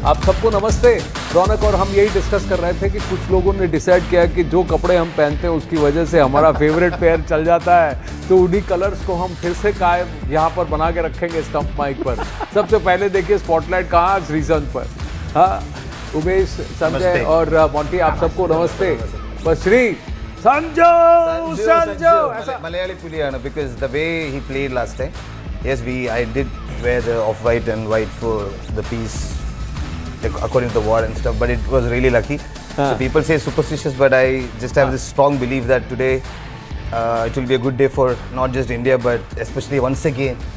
आप सबको नमस्ते। रौनक और हम यही डिस्कस कर रहे थे कि कुछ लोगों ने डिसाइड किया कि जो कपड़े हम पहनते हैं उसकी वजह से हमारा फेवरेट प्लेयर चल जाता है, तो उन्हीं कलर्स को हम फिर से कायम यहाँ पर बना के रखेंगे स्टंप माइक पर। सबसे पहले देखिए स्पॉटलाइट कहाँ, श्रीसंत पर। हाँ, उमेश, संजय और मोंटी, आप सबको नमस्ते। बस श्री संजू ऐसा Malayali Puliyana, because the way he played last time. Yes, I did wear the off-white and white for the piece, according to the war and stuff, but it was really lucky. So people say superstitious, but I just have this strong belief that today it will be a good day for not just India, but especially once again.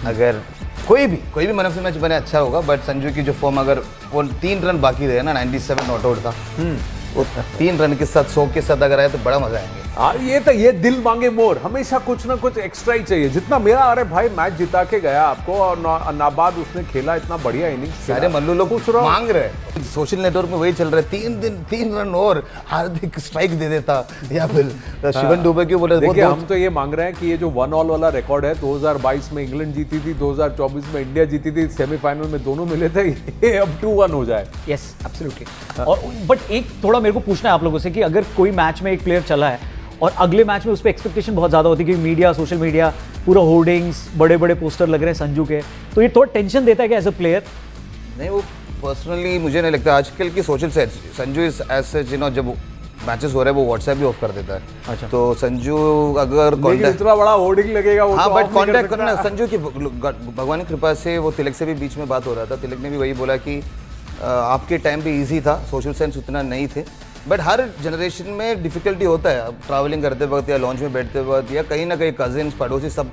अगर कोई भी मन of the match बने अच्छा होगा, but Sanju की जो form, अगर वो 3 रन बाकी रहे ना, 97 नॉट आउट था, वो 3 रन के साथ 100 के साथ अगर आए तो बड़ा मजा आएंगे। ये दिल मांगे मोर, हमेशा कुछ ना कुछ एक्स्ट्रा ही चाहिए। जितना मेरा, अरे भाई मैच जिता के गया आपको, और नाबाद उसने खेला, इतना बढ़िया इनिंग्स। सारे मल्लू लोग मांग रहे हैं, सोशल नेटवर्क में वही चल रहा है, 3 रन और हार्दिक स्ट्राइक दे देता, या फिर शिवन दुबे की बोले। देखिए, हम तो ये मांग रहे हैं कि ये जो 1 ऑल वाला रिकॉर्ड है, 2022 में इंग्लैंड जीती थी, 2024 में इंडिया जीती थी, सेमीफाइनल में दोनों मिले थे, ये अब 2-1 हो जाए। Yes, absolutely. और बट एक थोड़ा मेरे को पूछना है आप लोगों से कि अगर कोई मैच में एक प्लेयर चला है और अगले मैच में उस पर एक्सपेक्टेशन बहुत ज़्यादा होती है, क्योंकि मीडिया, सोशल मीडिया, पूरा होर्डिंग्स, बड़े बड़े पोस्टर लग रहे हैं संजू के, तो ये थोड़ा टेंशन देता है कि एज अ प्लेयर? नहीं, वो पर्सनली मुझे नहीं लगता। आजकल की social set, Sanju is as such, you know, जब मैचेस हो रहे हैं वो व्हाट्सएप भी ऑफ कर देता है। अच्छा। तो संजू अगर इतना बड़ा होर्डिंग लगेगा वो, हाँ, बट कॉन्टैक्ट करना संजू की भगवान की कृपा से, वो तिलक से भी बीच में बात हो रहा था, तिलक ने भी वही बोला कि आपके टाइम पे इजी था, सोशल सेंस उतना नहीं थे, बट हर जनरेशन में डिफिकल्टी होता है, अब ट्रैवलिंग करते वक्त या लॉन्च में बैठते वक्त या कहीं ना कहीं कजिन्स, पड़ोसी, सब,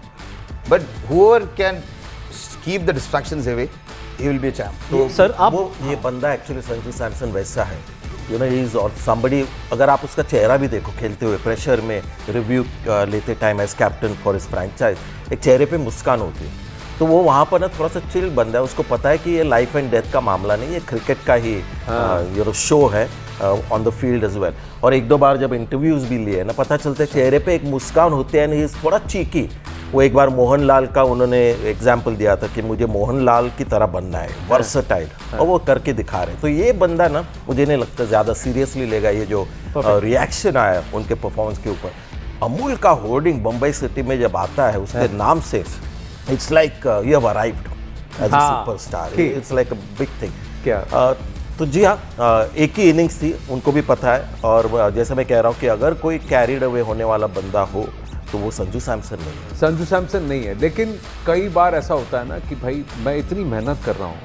but however can keep the distractions away, he will be a champ. तो सर, आप ये बंदा एक्चुअली संजू सैमसन वैसा है, यू नो, ही इज और समबडी। अगर आप उसका चेहरा भी देखो खेलते हुए, प्रेशर में रिव्यू लेते time as captain for his franchise, एक चेहरे पे मुस्कान होती है, तो वो वहाँ पर ना थोड़ा सा चिल बंदा है। उसको पता है कि ये लाइफ एंड डेथ का मामला नहीं, ये क्रिकेट का ही शो है on the field as well. और 1-2 बार जब इंटरव्यूज भी लिए ना, पता चलता है चेहरे पे एक मुस्कान होती है, एंड थोड़ा चीकी। वो एक बार मोहनलाल का उन्होंने एग्जाम्पल दिया था कि मुझे मोहनलाल की तरह बनना है, वर्सटाइल, और वो करके दिखा रहे हैं। तो ये बंदा ना, मुझे नहीं लगता ज़्यादा सीरियसली लेगा ये जो रिएक्शन आया उनके परफॉर्मेंस के ऊपर। अमूल का होर्डिंग बम्बई सिटी में जब आता है उसके नाम से, it's like you have arrived as a superstar, it's like a big thing. क्या तो जी हाँ, एक ही इनिंग्स थी, उनको भी पता है। और जैसे मैं कह रहा हूँ कि अगर कोई कैरिड अवे होने वाला बंदा हो तो वो संजू सैमसन नहीं है। संजू सैमसन नहीं है, लेकिन कई बार ऐसा होता है ना कि भाई मैं इतनी मेहनत कर रहा हूँ,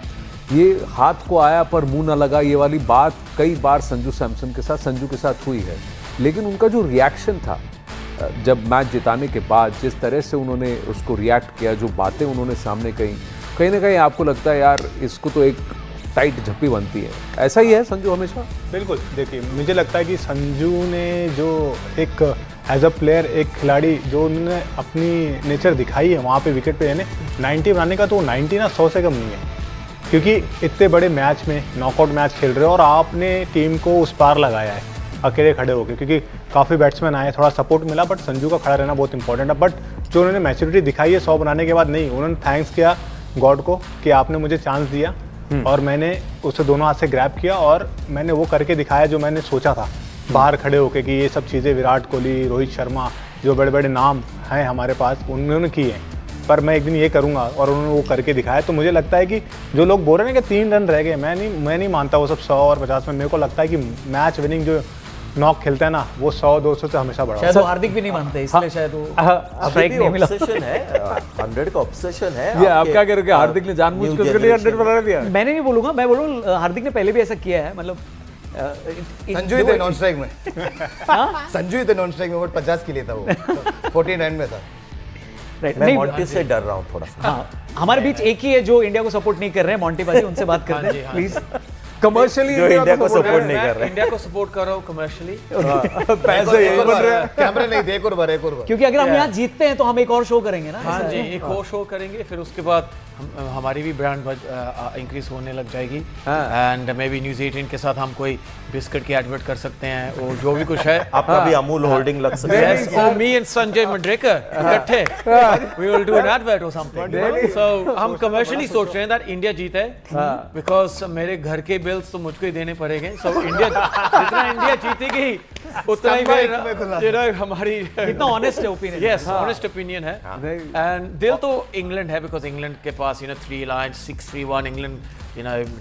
ये हाथ को आया पर मुंह ना लगा, ये वाली बात कई बार संजू सैमसन के साथ, संजू के साथ हुई है। लेकिन उनका जो रिएक्शन था जब मैच जिताने के बाद, जिस तरह से उन्होंने उसको रिएक्ट किया, जो बातें उन्होंने सामने कहीं ना कहीं आपको लगता है यार इसको तो एक टाइट झप्पी बनती है। ऐसा ही है संजू हमेशा? बिल्कुल। देखिए, मुझे लगता है कि संजू ने जो एक एज अ प्लेयर, एक खिलाड़ी, जो उन्होंने अपनी नेचर दिखाई है वहाँ पे विकेट पे, यानी 90 बनाने का, तो 90 ना 100 से कम नहीं है, क्योंकि इतने बड़े मैच में, नॉकआउट मैच खेल रहे हो और आपने टीम को उस पार लगाया है अकेले खड़े होकर, क्योंकि काफ़ी बैट्समैन आए, थोड़ा सपोर्ट मिला, बट संजू का खड़ा रहना बहुत इंपॉर्टेंट है। बट जो उन्होंने मैच्योरिटी दिखाई है 100 बनाने के बाद, नहीं, उन्होंने थैंक्स किया गॉड को कि आपने मुझे चांस दिया और मैंने उसे दोनों हाथ से ग्रैब किया और मैंने वो करके दिखाया जो मैंने सोचा था बाहर खड़े होके, कि ये सब चीज़ें विराट कोहली, रोहित शर्मा, जो बड़े बड़े नाम हैं हमारे पास, उन्होंने की हैं, पर मैं एक दिन ये करूँगा, और उन्होंने वो करके दिखाया। तो मुझे लगता है कि जो लोग बोल रहे हैं कि 3 रन रह गए, मैं नहीं मानता वो सब 100 और 50 में। मेरे को लगता है कि मैच विनिंग जो नॉक खेलते हैं ना, वो 100-200 से हमेशा बड़ा। शायद वो हार्दिक भी नहीं मानते, इसलिए शायद वो स्ट्राइक नहीं मिला। ऑब्सेशन है, 100 का ऑब्सेशन है। ये आप क्या कह रहे हो? हार्दिक ने जानबूझ कर उसके लिए 100 बना दिया? मैंने नहीं बोलूंगा, मैं बोलूँ हार्दिक ने पहले भी ऐसा किया है, मतलब संजू ही थे नॉन स्ट्राइक में। संजू ही थे नॉन स्ट्राइक में, बट 50 के लिए था वो, 49 में था। मैं मॉन्टी से डर रहा हूँ थोड़ा सा। हाँ, हमारे बीच एक ही है जो इंडिया को सपोर्ट नहीं कर रहे हैं, मॉन्टी भाई, उनसे बात करते हैं प्लीज। कमर्शियली जो इंडिया को सपोर्ट नहीं कर रहे। इंडिया को सपोर्ट कर रहा हूँ कमर्शियली। पैसे यही बन रहे हैं। कैमरा नहीं, एक और बार, एक और बार। क्योंकि अगर हम यहाँ जीतते हैं तो हम एक और शो करेंगे ना। हाँ जी, एक और शो करेंगे, फिर उसके बाद हमारी भी ब्रांड इंक्रीज होने लग जाएगी। एंड मे बी न्यूज़ 18 के साथ हम कोई बिस्किट की एडवर्ट कर सकते हैं, और जो भी कुछ है। आपका भी अमूल होल्डिंग लग सकता है। Yes, or me and Sanjay Mandrekar इकट्ठे we will do an advert or something. So हम commercially सोच रहे हैं that इंडिया जीते, because मेरे घर के बिल्स तो मुझको ही देने पड़ेंगे। So इंडिया जितना इंडिया जीतेगी उतना ही मेरा हमारी इतना ऑनेस्ट है ओपिनियन। yes honest opinion है। and दिल तो इंग्लैंड है, because इंग्लैंड के पास 3 लाइन्स 6-3-1 इंग्लैंड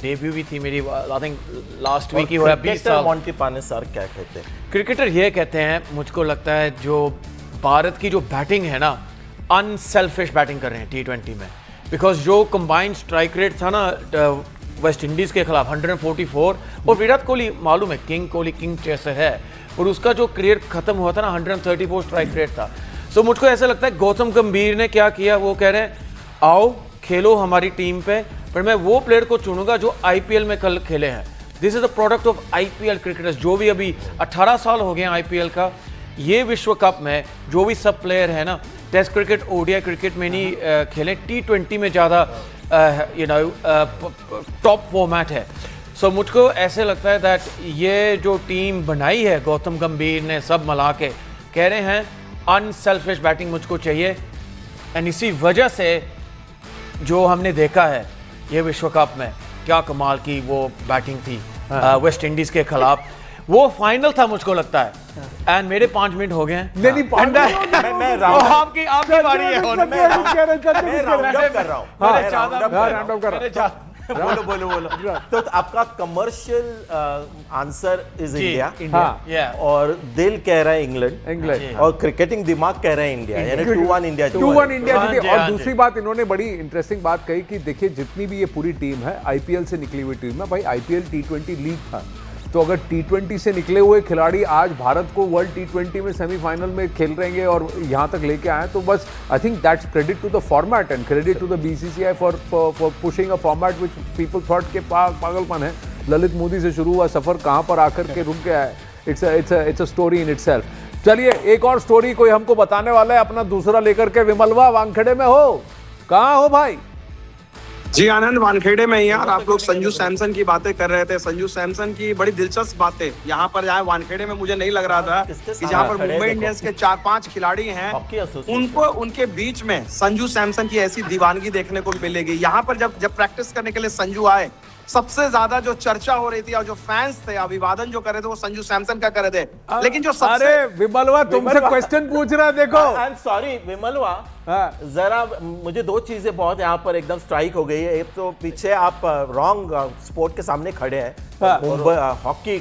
डेब्यू भी थी मेरी, आई थिंक लास्ट वीक ही हुआ। 20 साल। मॉन्टी पानेसर क्या कहते हैं? क्रिकेटर ये कहते हैं, मुझको लगता है जो भारत की जो बैटिंग है ना, अनसेल्फिश बैटिंग कर रहे हैं T20 में, बिकॉज जो कंबाइंड स्ट्राइक रेट था ना वेस्ट इंडीज़ के खिलाफ 144, और विराट कोहली मालूम है किंग कोहली किंग जैसे है, और उसका जो करियर खत्म हुआ था ना 134 स्ट्राइक रेट था। सो मुझको ऐसा लगता है गौतम गंभीर ने क्या किया, वो कह रहे हैं आओ खेलो हमारी टीम पे, पर मैं वो प्लेयर को चुनूंगा जो IPL में कल खेले हैं। This is a product of IPL cricketers. जो भी अभी 18 साल हो गए हैं IPL का, ये विश्व कप में जो भी सब प्लेयर है ना, टेस्ट क्रिकेट ODI क्रिकेट में नहीं खेले, T20 में ज़्यादा टॉप फॉर्मेट है। सो मुझको ऐसे लगता है दैट ये जो टीम बनाई है गौतम गंभीर ने, सब मिला के कह रहे हैं अनसेल्फिश बैटिंग मुझको चाहिए। एंड इसी वजह से जो हमने देखा है ये विश्व कप में, क्या कमाल की वो बैटिंग थी वेस्ट इंडीज के खिलाफ, वो फाइनल था मुझको लगता है। एंड मेरे 5 मिनट हो गए हैं। नहीं, मैं आपकी बारी है। मैं राउंड अप कर रहा हूँ। बोलो। तो आपका कमर्शियल आंसर इज इंडिया, और दिल कह रहा है इंग्लैंड, और क्रिकेटिंग दिमाग कह रहा है इंडिया, यानी 2-1 इंडिया। 2-1 इंडिया जीती। और हाँ जी। दूसरी बात इन्होंने बड़ी इंटरेस्टिंग बात कही कि देखिए जितनी भी ये पूरी टीम है IPL से निकली हुई टीम है भाई। IPL T20 लीग था, तो अगर T20 से निकले हुए खिलाड़ी आज भारत को वर्ल्ड T20 में सेमीफाइनल में खेल रहेंगे और यहाँ तक लेके आए, तो बस I think that's credit to the format and credit to the BCCI for pushing a format which people thought के पागलपन है। ललित मोदी से शुरू हुआ सफर कहाँ पर आकर के रुक गया है। It's a story in itself. चलिए एक और स्टोरी कोई हमको बताने वाला है अपना दूसरा लेकर के। विमलवा वानखेड़े में हो, कहाँ हो भाई? जी आनंद, वानखेड़े में ही है। और आप लोग संजू सैमसन की बातें कर रहे थे। संजू सैमसन की बड़ी दिलचस्प बातें यहाँ पर आए वानखेड़े में। मुझे नहीं लग रहा था कि जहाँ पर मुंबई इंडियंस के 4-5 खिलाड़ी हैं, उनको उनके बीच में संजू सैमसन की ऐसी दीवानगी देखने को मिलेगी। यहाँ पर जब प्रैक्टिस करने के लिए संजू आए, सबसे ज्यादा जो चर्चा हो रही थी और जो फैंस थे, अभिवादन जो कर रहे थे, वो संजू सैमसन का कर रहे थे। लेकिन जो सबसे अरे विमलवा तुमसे क्वेश्चन पूछ रहा है, देखो। आई एम सॉरी विमलवा, जरा मुझे 2 चीजें बहुत यहाँ पर एकदम स्ट्राइक हो गई है। एक तो पीछे आप रॉन्ग स्पोर्ट के सामने खड़े हैं। मुंबई हॉकी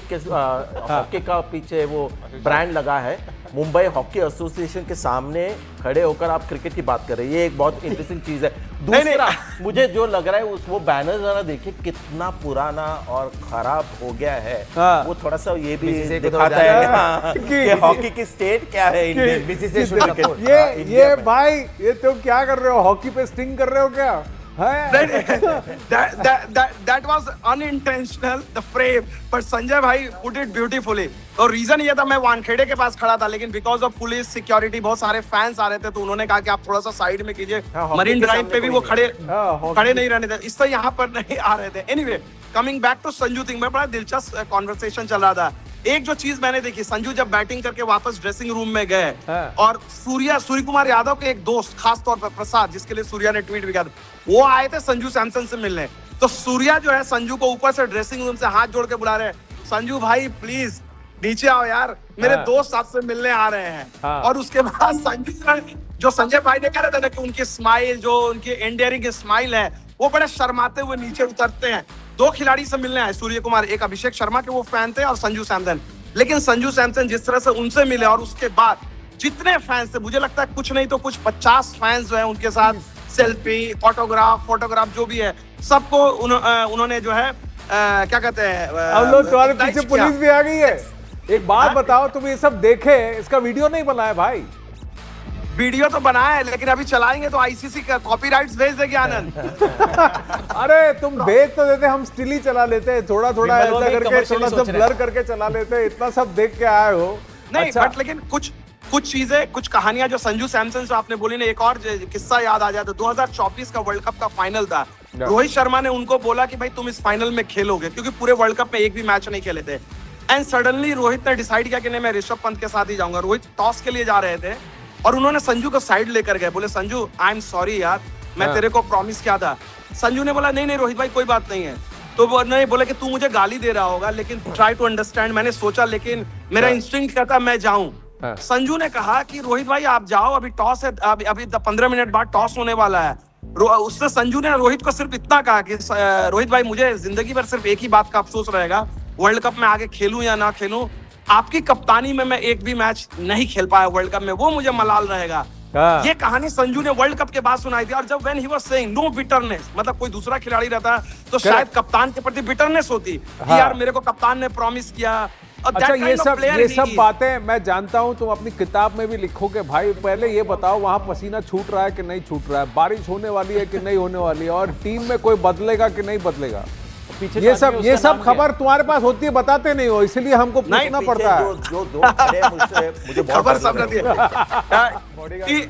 का पीछे वो ब्रांड लगा है। मुंबई हॉकी एसोसिएशन के सामने खड़े होकर आप क्रिकेट की बात कर रहे हैं, ये एक बहुत इंटरेस्टिंग चीज है। दूसरा मुझे जो लग रहा है वो बैनर जरा देखिए कितना पुराना और खराब हो गया है। वो थोड़ा सा ये भी दिखाता है कि हॉकी की स्टेट क्या है इंडियन BCCI क्रिकेट। ये भाई ये तुम क्या कर रहे हो? हॉकी पे स्टिंग कर रहे हो क्या? that was unintentional, the frame, but Sanjay भाई put it beautifully। और रीजन ये था, मैं वानखेड़े के पास खड़ा था, लेकिन बिकॉज ऑफ पुलिस सिक्योरिटी बहुत सारे फैंस आ रहे थे, तो उन्होंने कहा कि आप थोड़ा सा साइड में कीजिए। मरीन ड्राइव पे भी वो खड़े नहीं रहने थे, इससे यहाँ पर नहीं आ रहे थे। Anyway, coming back to Sanju thing में बड़ा दिलचस्प कॉन्वर्सेशन चल रहा था। एक जो चीज मैंने देखी, संजू जब बैटिंग करके वापस ड्रेसिंग रूम में गए, और सूर्य कुमार यादव के एक दोस्त, खास तौर पर प्रसाद, जिसके लिए सूर्या ने ट्वीट भी किया, वो आए थे संजू सैमसन से मिलने। तो सूर्या जो है संजू को ऊपर से ड्रेसिंग रूम से हाथ जोड़ के बुला रहे हैं, संजू भाई प्लीज नीचे आओ यार, मेरे दोस्त आपसे मिलने आ रहे हैं। और उसके बाद संजू, जो संजय भाई ने कह रहे थे ना कि उनकी स्माइल, जो उनकी एंडियरिंग स्माइल है, वो बड़े शर्माते हुए नीचे उतरते हैं। 2 खिलाड़ी से मिलने आए, सूर्य कुमार, एक अभिषेक शर्मा के वो फैन थे, और संजू सैमसन। लेकिन संजू सैमसन जिस तरह से उनसे मिले, और उसके बाद जितने फैंस थे, मुझे लगता है कुछ नहीं तो कुछ 50 फैंस जो है उनके साथ सेल्फी, फोटोग्राफ जो भी है, सबको उन्होंने जो है क्या कहते हैं, अब लोग तुम्हारे पीछे पुलिस भी आ गई है। एक बात बताओ, तुम ये सब देखे, इसका वीडियो नहीं बनाया भाई? वीडियो तो बनाया है, लेकिन अभी चलाएंगे तो आईसीसी का कॉपीराइट्स भेज देगी आनंद। अरे तुम भेज तो देते, हम स्टिल ही चला लेते, थोड़ा थोड़ा विमल ऐसा भाई करके commercially थोड़ा सा सोच रहे ब्लर करके चला लेते, इतना सब देख के आए हो। नहीं अच्छा, बट लेकिन कुछ चीजें, कुछ कहानियां जो संजू सैमसन जो आपने बोली ना, एक और किस्सा याद आ जाता। 2024 का वर्ल्ड कप का फाइनल था। रोहित शर्मा ने उनको बोला कि भाई तुम इस फाइनल में खेलोगे, क्योंकि पूरे वर्ल्ड कप में एक भी मैच नहीं खेले थे। एंड सडनली रोहित ने डिसाइड किया कि नहीं, मैं ऋषभ पंत के साथ ही जाऊंगा। रोहित टॉस के लिए जा रहे थे और उन्होंने संजू को साइड लेकर गए, बोले संजू आई एम सॉरी यार, मैं तेरे को प्रॉमिस किया था। संजू ने बोला नहीं नहीं रोहित भाई कोई बात नहीं है। तो वो नहीं बोले कि तू मुझे गाली दे रहा होगा, लेकिन ट्राई टू अंडरस्टैंड। मैंने सोचा, लेकिन मेरा इंस्टिंक्ट कहता मैं जाऊं। संजू ने कहा कि रोहित भाई आप जाओ, अभी टॉस है, अभी 15 मिनट बाद टॉस होने वाला है। उसने संजू ने रोहित को सिर्फ इतना कहा कि रोहित भाई मुझे जिंदगी भर सिर्फ एक ही बात का अफसोस रहेगा, वर्ल्ड कप में आगे खेलूं या ना खेलूं, आपकी कप्तानी में मैं एक भी मैच नहीं खेल पाया वर्ल्ड कप में, वो मुझे मलाल रहेगा। ये कहानी संजू ने वर्ल्ड कप के बाद सुनाई थी। और जब when he was saying no bitterness, मतलब कोई दूसरा खिलाड़ी रहता तो शायद कप्तान के प्रति बिटरनेस होती कि यार मेरे को कप्तान ने प्रॉमिस किया। अच्छा, ये सब बातें मैं जानता हूं, तुम अपनी किताब में भी लिखोगे भाई। पहले ये बताओ, वहां पसीना छूट रहा है कि नहीं छूट रहा है, बारिश होने वाली है कि नहीं होने वाली है, और टीम में कोई बदलेगा कि नहीं बदलेगा? ये सब खबर तुम्हारे पास होती है, बताते नहीं हो, इसलिए हमको पूछना पड़ता है। जो दो खड़े हैं मुझसे, मुझे बहुत खबर सब रहती है।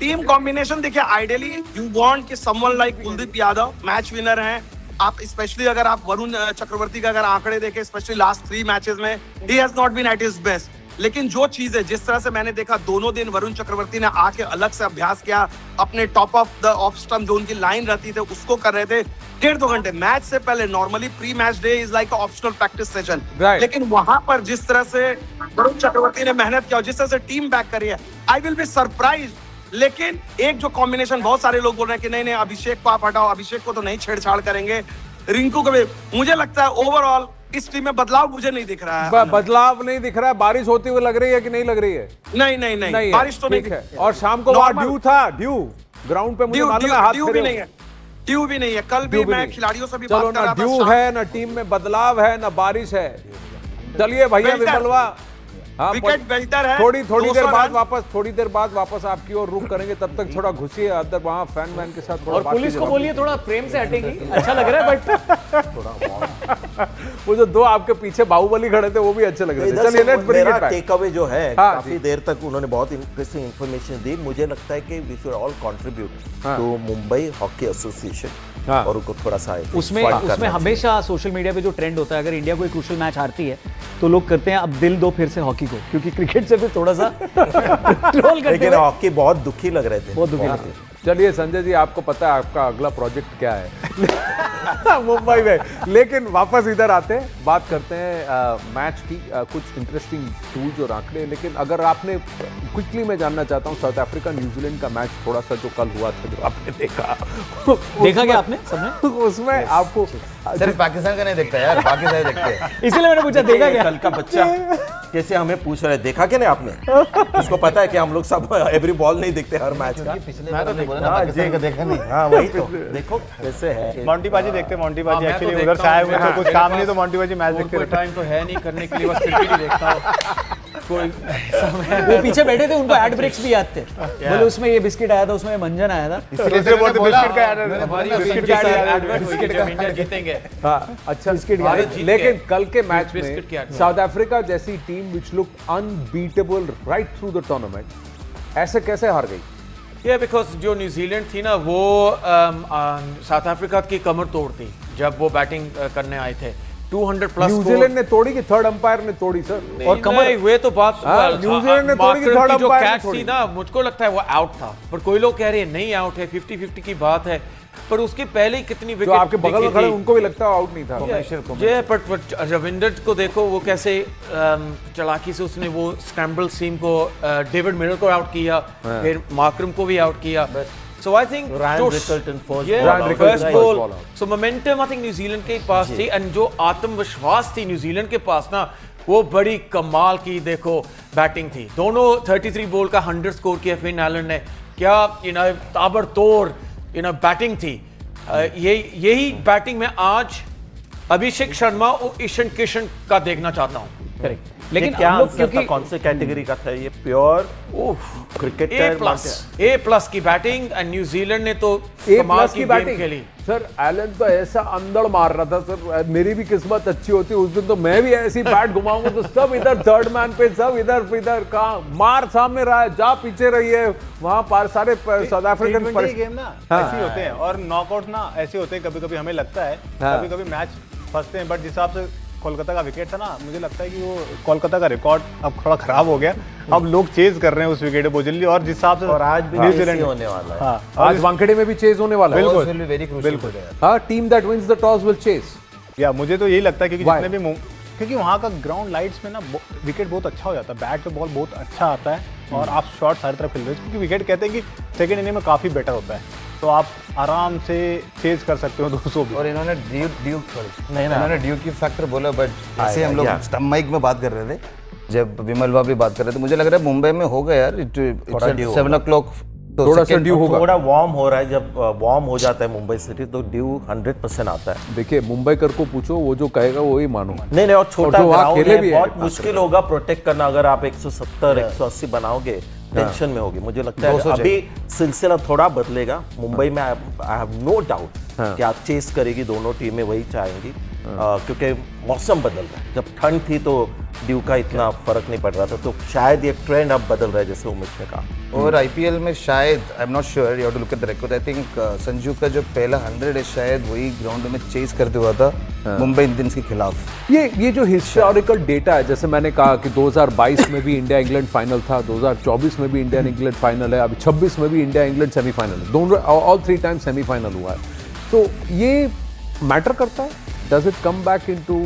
टीम कॉम्बिनेशन देखिए, आइडियली यू वांट कि someone like Kuldeep Yadav, match winner हैं आप। स्पेशली अगर आप वरुण चक्रवर्ती का अगर आंकड़े देखें, स्पेशली लास्ट 3 मैचेस में he has not been at his best. लेकिन जो चीजें जिस तरह से मैंने देखा, दोनों दिन वरुण चक्रवर्ती ने आके अलग से अभ्यास किया, अपने top of the off stump जो उनकी लाइन रहती थी उसको कर रहे थे 1.5-2 घंटे मैच से पहले। Normally pre match day is like optional practice session, लेकिन वहां पर जिस तरह से वरुण चक्रवर्ती ने मेहनत किया, जिस तरह से टीम बैक करी है, आई विल बी सरप्राइज। लेकिन एक जो कॉम्बिनेशन बहुत सारे लोग बोल रहे हैं कि नहीं नहीं अभिषेक को आप हटाओ, अभिषेक को तो नहीं छेड़छाड़ करेंगे, रिंकू को भी। मुझे लगता है ओवरऑल इस टीम में बदलाव मुझे नहीं दिख रहा है। बदलाव नहीं दिख रहा है? बारिश होती हुई लग रही है कि नहीं लग रही है? नहीं बारिश तो नहीं है। और शाम को वहां ड्यू था, ड्यू ग्राउंड पे मुझे मालूम है, हाथ ड्यू भी नहीं है, ड्यू भी नहीं है। कल भी मैं खिलाड़ियों से भी बात कर रहा था, ड्यू है ना, टीम में बदलाव है ना, बारिश है। चलिए भैया विमलवा, हाँ, विकेट बेल्टर है। थोड़ी देर बाद वापस आपकी ओर रुख करेंगे, तब तक थोड़ा घुसिए अंदर, वहाँ फैन मैन के साथ थोड़ा। और पुलिस को बोलिए थोड़ा फ्रेम से हटेगी, अच्छा लग रहा है। बट वो जो 2 आपके पीछे बाहुबली खड़े थे वो भी अच्छे लग रहे थे। चलिए let's bring it back. Take away जो है, काफी देर तक उन्होंने बहुत इंटरेस्टिंग इंफॉर्मेशन दी। मुझे लगता है कि we should all contribute to Mumbai hockey association, और उनको थोड़ा सा उसमें हमेशा सोशल मीडिया पे जो ट्रेंड होता है, अगर इंडिया कोई क्रूशियल मैच हारती है तो लोग करते हैं अब दिल दो फिर से हॉकी को, क्योंकि क्रिकेट से फिर थोड़ा सा ट्रोल करते हैं। हॉकी बहुत दुखी लग रहे थे, बहुत दुखी लगते हैं। चलिए संजय जी, आपको पता है आपका अगला प्रोजेक्ट क्या है मुंबई में। लेकिन वापस इधर आते हैं, बात करते हैं मैच की, कुछ इंटरेस्टिंग टूल्स और आंकड़े। लेकिन अगर आपने क्विकली, मैं जानना चाहता हूँ, साउथ अफ्रीका न्यूजीलैंड का मैच थोड़ा सा जो कल हुआ था, जो आपने देखा क्या आपने सबने? उसमें आपको सिर्फ पाकिस्तान का नहीं देखता यार, बाकी सारे देखते हैं। इसीलिए मैंने पूछा देखा क्या? कल का बच्चा कैसे हमें पूछ रहे, देखा क्या नहीं आपने? उसको पता है कि हम लोग सब एवरी बॉल नहीं देखते हर मैच का। मैं तो नहीं बोला ना, पाकिस्तान का देखा नहीं। हाँ वही तो, देखो कैसे है। मोंटी पाजी देखते, मोंटी पाजी एक्चुअली उधर से आए हुए तो कुछ काम नहीं, तो मोंटी पाजी मैच देखते रहते। टाइम तो है नहीं करने के लिए, बस क्रिकेट ही देखता हूँ। कोई वो पीछे बैठे थे, उनको एड ब्रेक्स भी याद थे। बोले उसमें ये बिस्किट आया था, उसमें मंजन आया था, इसलिए बोलते बिस्किट का ऐड, बिस्किट का एडवर्ट हुई जब इंडिया जीतेंगे। हाँ, अच्छा बिस्किट। लेकिन कल के मैच में साउथ अफ्रीका जैसी team which look unbeatable right through the tournament, ऐसे कैसे हार गई? ये बिकॉज जो न्यूजीलैंड थी ना, वो साउथ अफ्रीका की कमर तोड़ती जब वो बैटिंग करने आए थे। 200 प्लस न्यूजीलैंड ने तोड़ी कि थर्ड अंपायर ने तोड़ी सर? और कमर हुए तो बात, न्यूजीलैंड ने तोड़ी कि थर्ड अंपायर ने तोड़ी? ना मुझको लगता है वो आउट था, पर कोई लोग कह रहे हैं नहीं आउट है, 50-50 की बात है। पर उसके पहले ही कितनी विकेट, आपके बगल में खड़े उनको भी लगता है आउट नहीं था। ये पर रविंदर को देखो, वो कैसे चालाकी से उसने वो स्क्रैम्बल सीम को, डेविड मिलर को आउट किया, फिर मार्करम को भी आउट किया। So I think first ball, so momentum I think New Zealand के पास थी, and जो आत्मविश्वास थी न्यूजीलैंड के पास ना, वो बड़ी कमाल की देखो बैटिंग थी। दोनों 33 बॉल का 100 स्कोर किया फिन एलन ने, क्या ताबड़तोड़ बैटिंग थी। यही बैटिंग में आज अभिषेक शर्मा और ईशान किशन का देखना चाहता हूँ। करेक्ट। लेकिन क्या हम लोग आंसर था, क्योंकि कौन से कैटेगरी का था ये? प्योर क्रिकेटर ए प्लस की बैटिंग एंड न्यूजीलैंड ने तो ए कमाल प्लस की की गेम बैटिंग खेली। सर एलन तो ऐसा अंदर मार रहा था सर, मेरी भी किस्मत अच्छी होती उस दिन तो मैं भी ऐसी बैट घुमाऊंगा तो सब इधर थर्ड मैन पे, सब इधर कहाँ मार सामने रहा है, जा पीछे रही है वहां पार सारे साउथ अफ्रीकन गेम ना ऐसे ही होते हैं और नॉकआउट ना ऐसे होते हैं, कभी कभी हमें लगता है कभी कभी मैच फंसते हैं, बट जिस हिसाब से कोलकाता का विकेट था ना, मुझे लगता है कि वो कोलकाता का रिकॉर्ड अब थोड़ा खराब हो गया, अब लोग चेज कर रहे हैं उस विकेट को जल्दी, और जिस हिसाब से और आज भी न्यूजीलैंड होने वाला है। हाँ, आज वानखेड़े में भी चेज होने वाला है। बिल्कुल वेरी क्रूशियल है। हाँ, team that wins the toss will chase. या मुझे तो यही लगता है क्योंकि Why? जितने भी क्योंकि वहाँ का ग्राउंड लाइट्स में ना विकेट बहुत अच्छा हो जाता है, बैट पे बॉल बहुत अच्छा आता है और आप शॉट सारी तरफ खेल रहे हो, क्योंकि विकेट कहते हैं कि सेकंड इनिंग में काफ़ी बेटर होता है, तो आप आराम से चेज कर सकते हो 200 भी। और इन्होंने इन्होंने ड्यूक की फैक्टर बोला, बट ऐसे हम लोग स्टम्प माइक में बात कर रहे थे, जब विमल बाबू भी बात कर रहे थे, मुझे लग रहा है मुंबई में होगा यार 7 o'clock थोड़ा सा ड्यू होगा। थोड़ा वार्म हो रहा है, जब वार्म हो जाता है मुंबई सिटी तो ड्यू 100% आता है। देखिए मुंबईकर को पूछो, वो जो कहेगा वही मानो। नहीं और छोटा और जो वहाँ ग्राउंड खेले है, भी है। बहुत मुश्किल होगा प्रोटेक्ट करना, अगर आप 170 180 बनाओगे टेंशन में होगी। मुझे लगता है 200 अभी सिलसिला थोड़ा बदलेगा मुंबई में, आई हैव नो डाउट कि आप चेस करेगी, दोनों टीमें वही चाहेंगी, क्योंकि मौसम बदल रहा है, जब ठंड थी तो ड्यू का इतना फर्क नहीं पड़ रहा था, तो शायद ये ट्रेंड अब बदल रहा है, जैसे उमेश ने कहा। और आईपीएल में शायद I am not sure, you have to look at the record, I think Sanju का जो पहला 100 है शायद वही ग्राउंड में चेज करते हुआ था मुंबई इंडियंस के खिलाफ। ये जो हिस्टोरिकल डेटा है, जैसे मैंने कहा कि 2022 में भी इंडिया इंग्लैंड फाइनल था, 2024 में भी इंडिया इंग्लैंड फाइनल है, अभी 26 में भी इंडिया इंग्लैंड सेमीफाइनल है, दोनों ऑल 3 टाइम सेमीफाइनल हुआ है, तो ये मैटर करता है, does it come back into,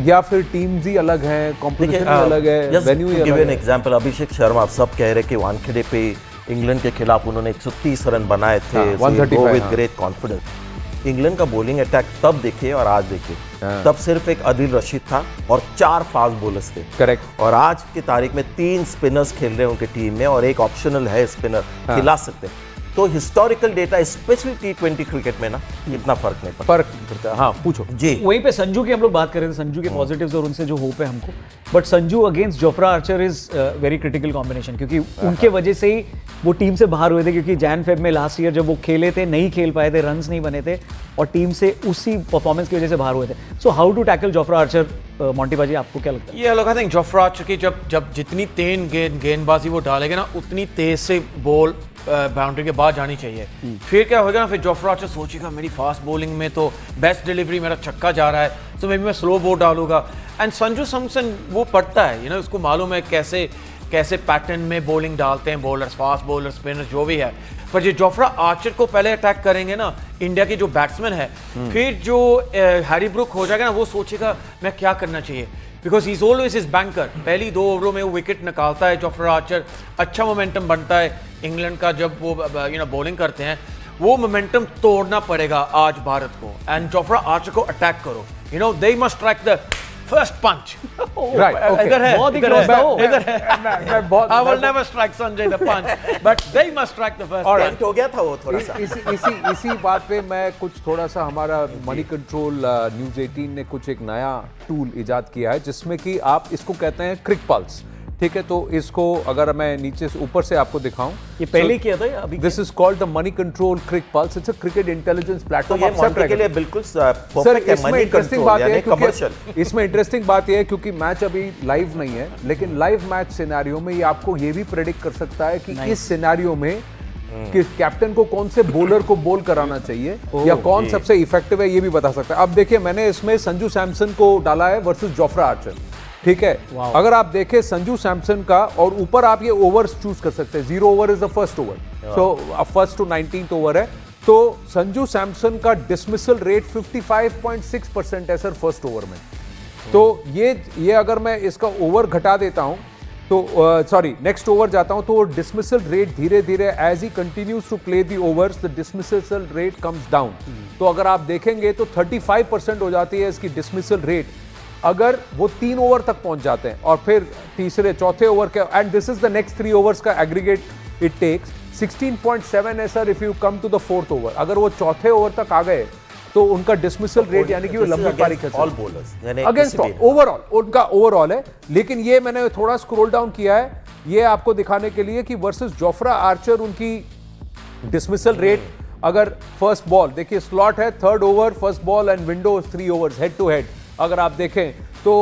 या फिर टीम्स ही अलग हैं, कॉम्पिटिशन ही अलग है, वेन्यू ही अलग है। एग्जांपल अभिषेक शर्मा, आप सब कह रहे कि वानखेड़े पे इंग्लैंड के खिलाफ उन्होंने 130 रन बनाए थे, 135 विद ग्रेट कॉन्फिडेंस। इंग्लैंड का बॉलिंग अटैक तब देखिए और आज देखिए, तब सिर्फ एक आदिल रशीद था और 4 फास्ट बॉलर्स थे, करेक्ट, और आज की तारीख में 3 स्पिनर्स खेल रहे हैं उनकी टीम में और एक ऑप्शनल है स्पिनर, खिला सकते हैं। तो historical data specially T20 cricket में ना इतना फर्क नहीं पड़ता। हाँ पूछो जी। वहीं पे संजू की हम लोग बात कर रहे थे, संजू के पॉजिटिव्स और उनसे जो होप है हमको, but Sanju against Jofra Archer is very critical combination, क्योंकि उनके वजह से ही वो टीम से बाहर हुए थे, क्योंकि जैन फेब में लास्ट ईयर जब वो खेले थे नहीं खेल पाए थे, रन्स नहीं बने थे और टीम से उसी परफॉर्मेंस की वजह से बाहर हुए थे। So how to tackle Jofra Archer, Monty बाजी आपको क्या लगता है? ये लोग आई थिंक जोफ्रा आर्चर की जब जितनी तेज गेंदबाजी वो डालेंगे ना, उतनी तेज से बॉल बाउंड्री के बाद जानी चाहिए। फिर क्या होगा ना, फिर जोफ्रा आर्चर सोचेगा मेरी फास्ट बॉलिंग में तो बेस्ट डिलीवरी, मेरा छक्का जा रहा है, तो मे बी मैं स्लो बॉल डालूंगा। एंड संजू सैमसन वो पढ़ता है, उसको मालूम है कैसे पैटर्न में बॉलिंग डालते हैं बॉलर्स, फास्ट बॉलर, स्पिनर, जो भी है। पर जो जोफ्रा आर्चर को पहले अटैक करेंगे ना इंडिया के जो बैट्समैन है, फिर जो हैरी ब्रुक हो जाएगा ना, वो सोचेगा मैं क्या करना चाहिए, because he is always is banker. पहली 2 ओवरों में वो विकेट निकालता है जोफ्रा आर्चर, अच्छा मोमेंटम बनता है इंग्लैंड का, जब वो बॉलिंग करते हैं, वो मोमेंटम तोड़ना पड़ेगा आज भारत को, एंड जोफ्रा आर्चर को अटैक करो, they must strike the first punch. Right, इधर है, बहुत ही इधर close था वो। है, इधर है। I will never strike Sanjay the punch, but they must strike the first punch. हो गया था वो थोड़ा सा। इसी बात पे मैं कुछ थोड़ा सा, हमारा मनी कंट्रोल न्यूज़ 18 ने कुछ एक नया टूल इजाद किया है, जिसमें कि आप इसको कहते हैं क्रिक पल्स, ठीक है? तो इसको अगर मैं नीचे से ऊपर से आपको दिखाऊं, ये पहले किया था या अभी? This is called the Moneycontrol Crick Pulse, it's a cricket intelligence platform. ये मॉन्टी के लिए बिल्कुल परफेक्ट है। इसमें मनी इंटरेस्टिंग कंट्रोल बात है यानी क्योंकि कमर्शियल। इसमें इंटरेस्टिंग बात यह है क्योंकि मैच अभी लाइव नहीं है, लेकिन लाइव मैच सिनेरियो में ये आपको ये भी प्रेडिक्ट कर सकता है कि इस सिनेरियो में कि कैप्टन को कौन से बॉलर को बॉल कराना चाहिए या कौन सबसे इफेक्टिव है, ये भी बता सकता है। अब देखिए, मैंने इसमें संजू सैमसन को डाला है वर्सेस जोफ्रा आर्चर, ठीक है? अगर आप देखें संजू सैमसन का, और ऊपर आप ये ओवर्स चूज कर सकते हैं, 0 over is the first over, so first to 19th over है, तो संजू सैमसन का डिसमिसल रेट 55.6% है सर फर्स्ट ओवर में। तो ये अगर मैं इसका ओवर घटा देता हूं तो सॉरी नेक्स्ट ओवर जाता हूं, तो डिसमिसल रेट धीरे धीरे as he continues to play the overs the dismissal rate comes down. तो अगर आप देखेंगे तो 35% हो जाती है इसकी डिसमिसल रेट अगर वो 3 ओवर तक पहुंच जाते हैं, और फिर तीसरे चौथे ओवर के, and this is the next 3 overs का एग्रीगेट इट टेक्स 16.7 है sir if you come to the 4th over. अगर वो चौथे ओवर तक आ गए तो उनका डिसमिसल रेट यानी कि वो लंबी पारी खेल ऑल बॉलर्स यानी अगेंस्ट ओवरऑल उनका ओवरऑल है। लेकिन ये मैंने थोड़ा स्क्रॉल डाउन किया है ये आपको दिखाने के लिए कि वर्सेस जोफ्रा आर्चर उनकी डिसमिसल रेट अगर फर्स्ट बॉल देखिए स्लॉट है 3rd over first ball and window 3 overs head to head अगर आप देखें तो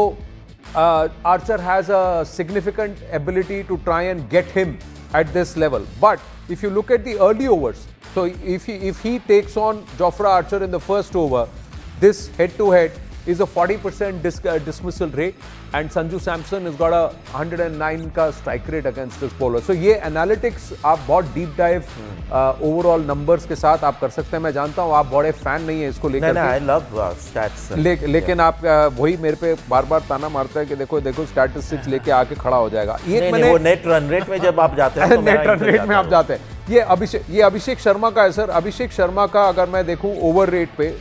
Archer has a significant ability to try and get him at this level, but if you look at the early overs, so if he takes on Jofra Archer in the first over, this head-to-head is a 40% dismissal rate, and Sanju Samson has got a 109 का strike rate against this bowler. So ये analytics आप बहुत deep dive overall numbers के साथ आप कर सकते हैं। मैं जानता हूँ आप बड़े fan नहीं है इसको लेकर। नहीं, I love stats. लेकिन आप वही मेरे पे बार-बार ताना मारते हैं कि देखो स्टैटिस्टिक्स लेके आके खड़ा हो जाएगा। नहीं, वो नेट रन रेट में जब आप जाते हैं तो नेट रन रेट में आप जाते हैं। ये अभिषेक शर्मा का है सर। अभिषेक शर्मा का अगर मैं देखूं ओवर रेट पे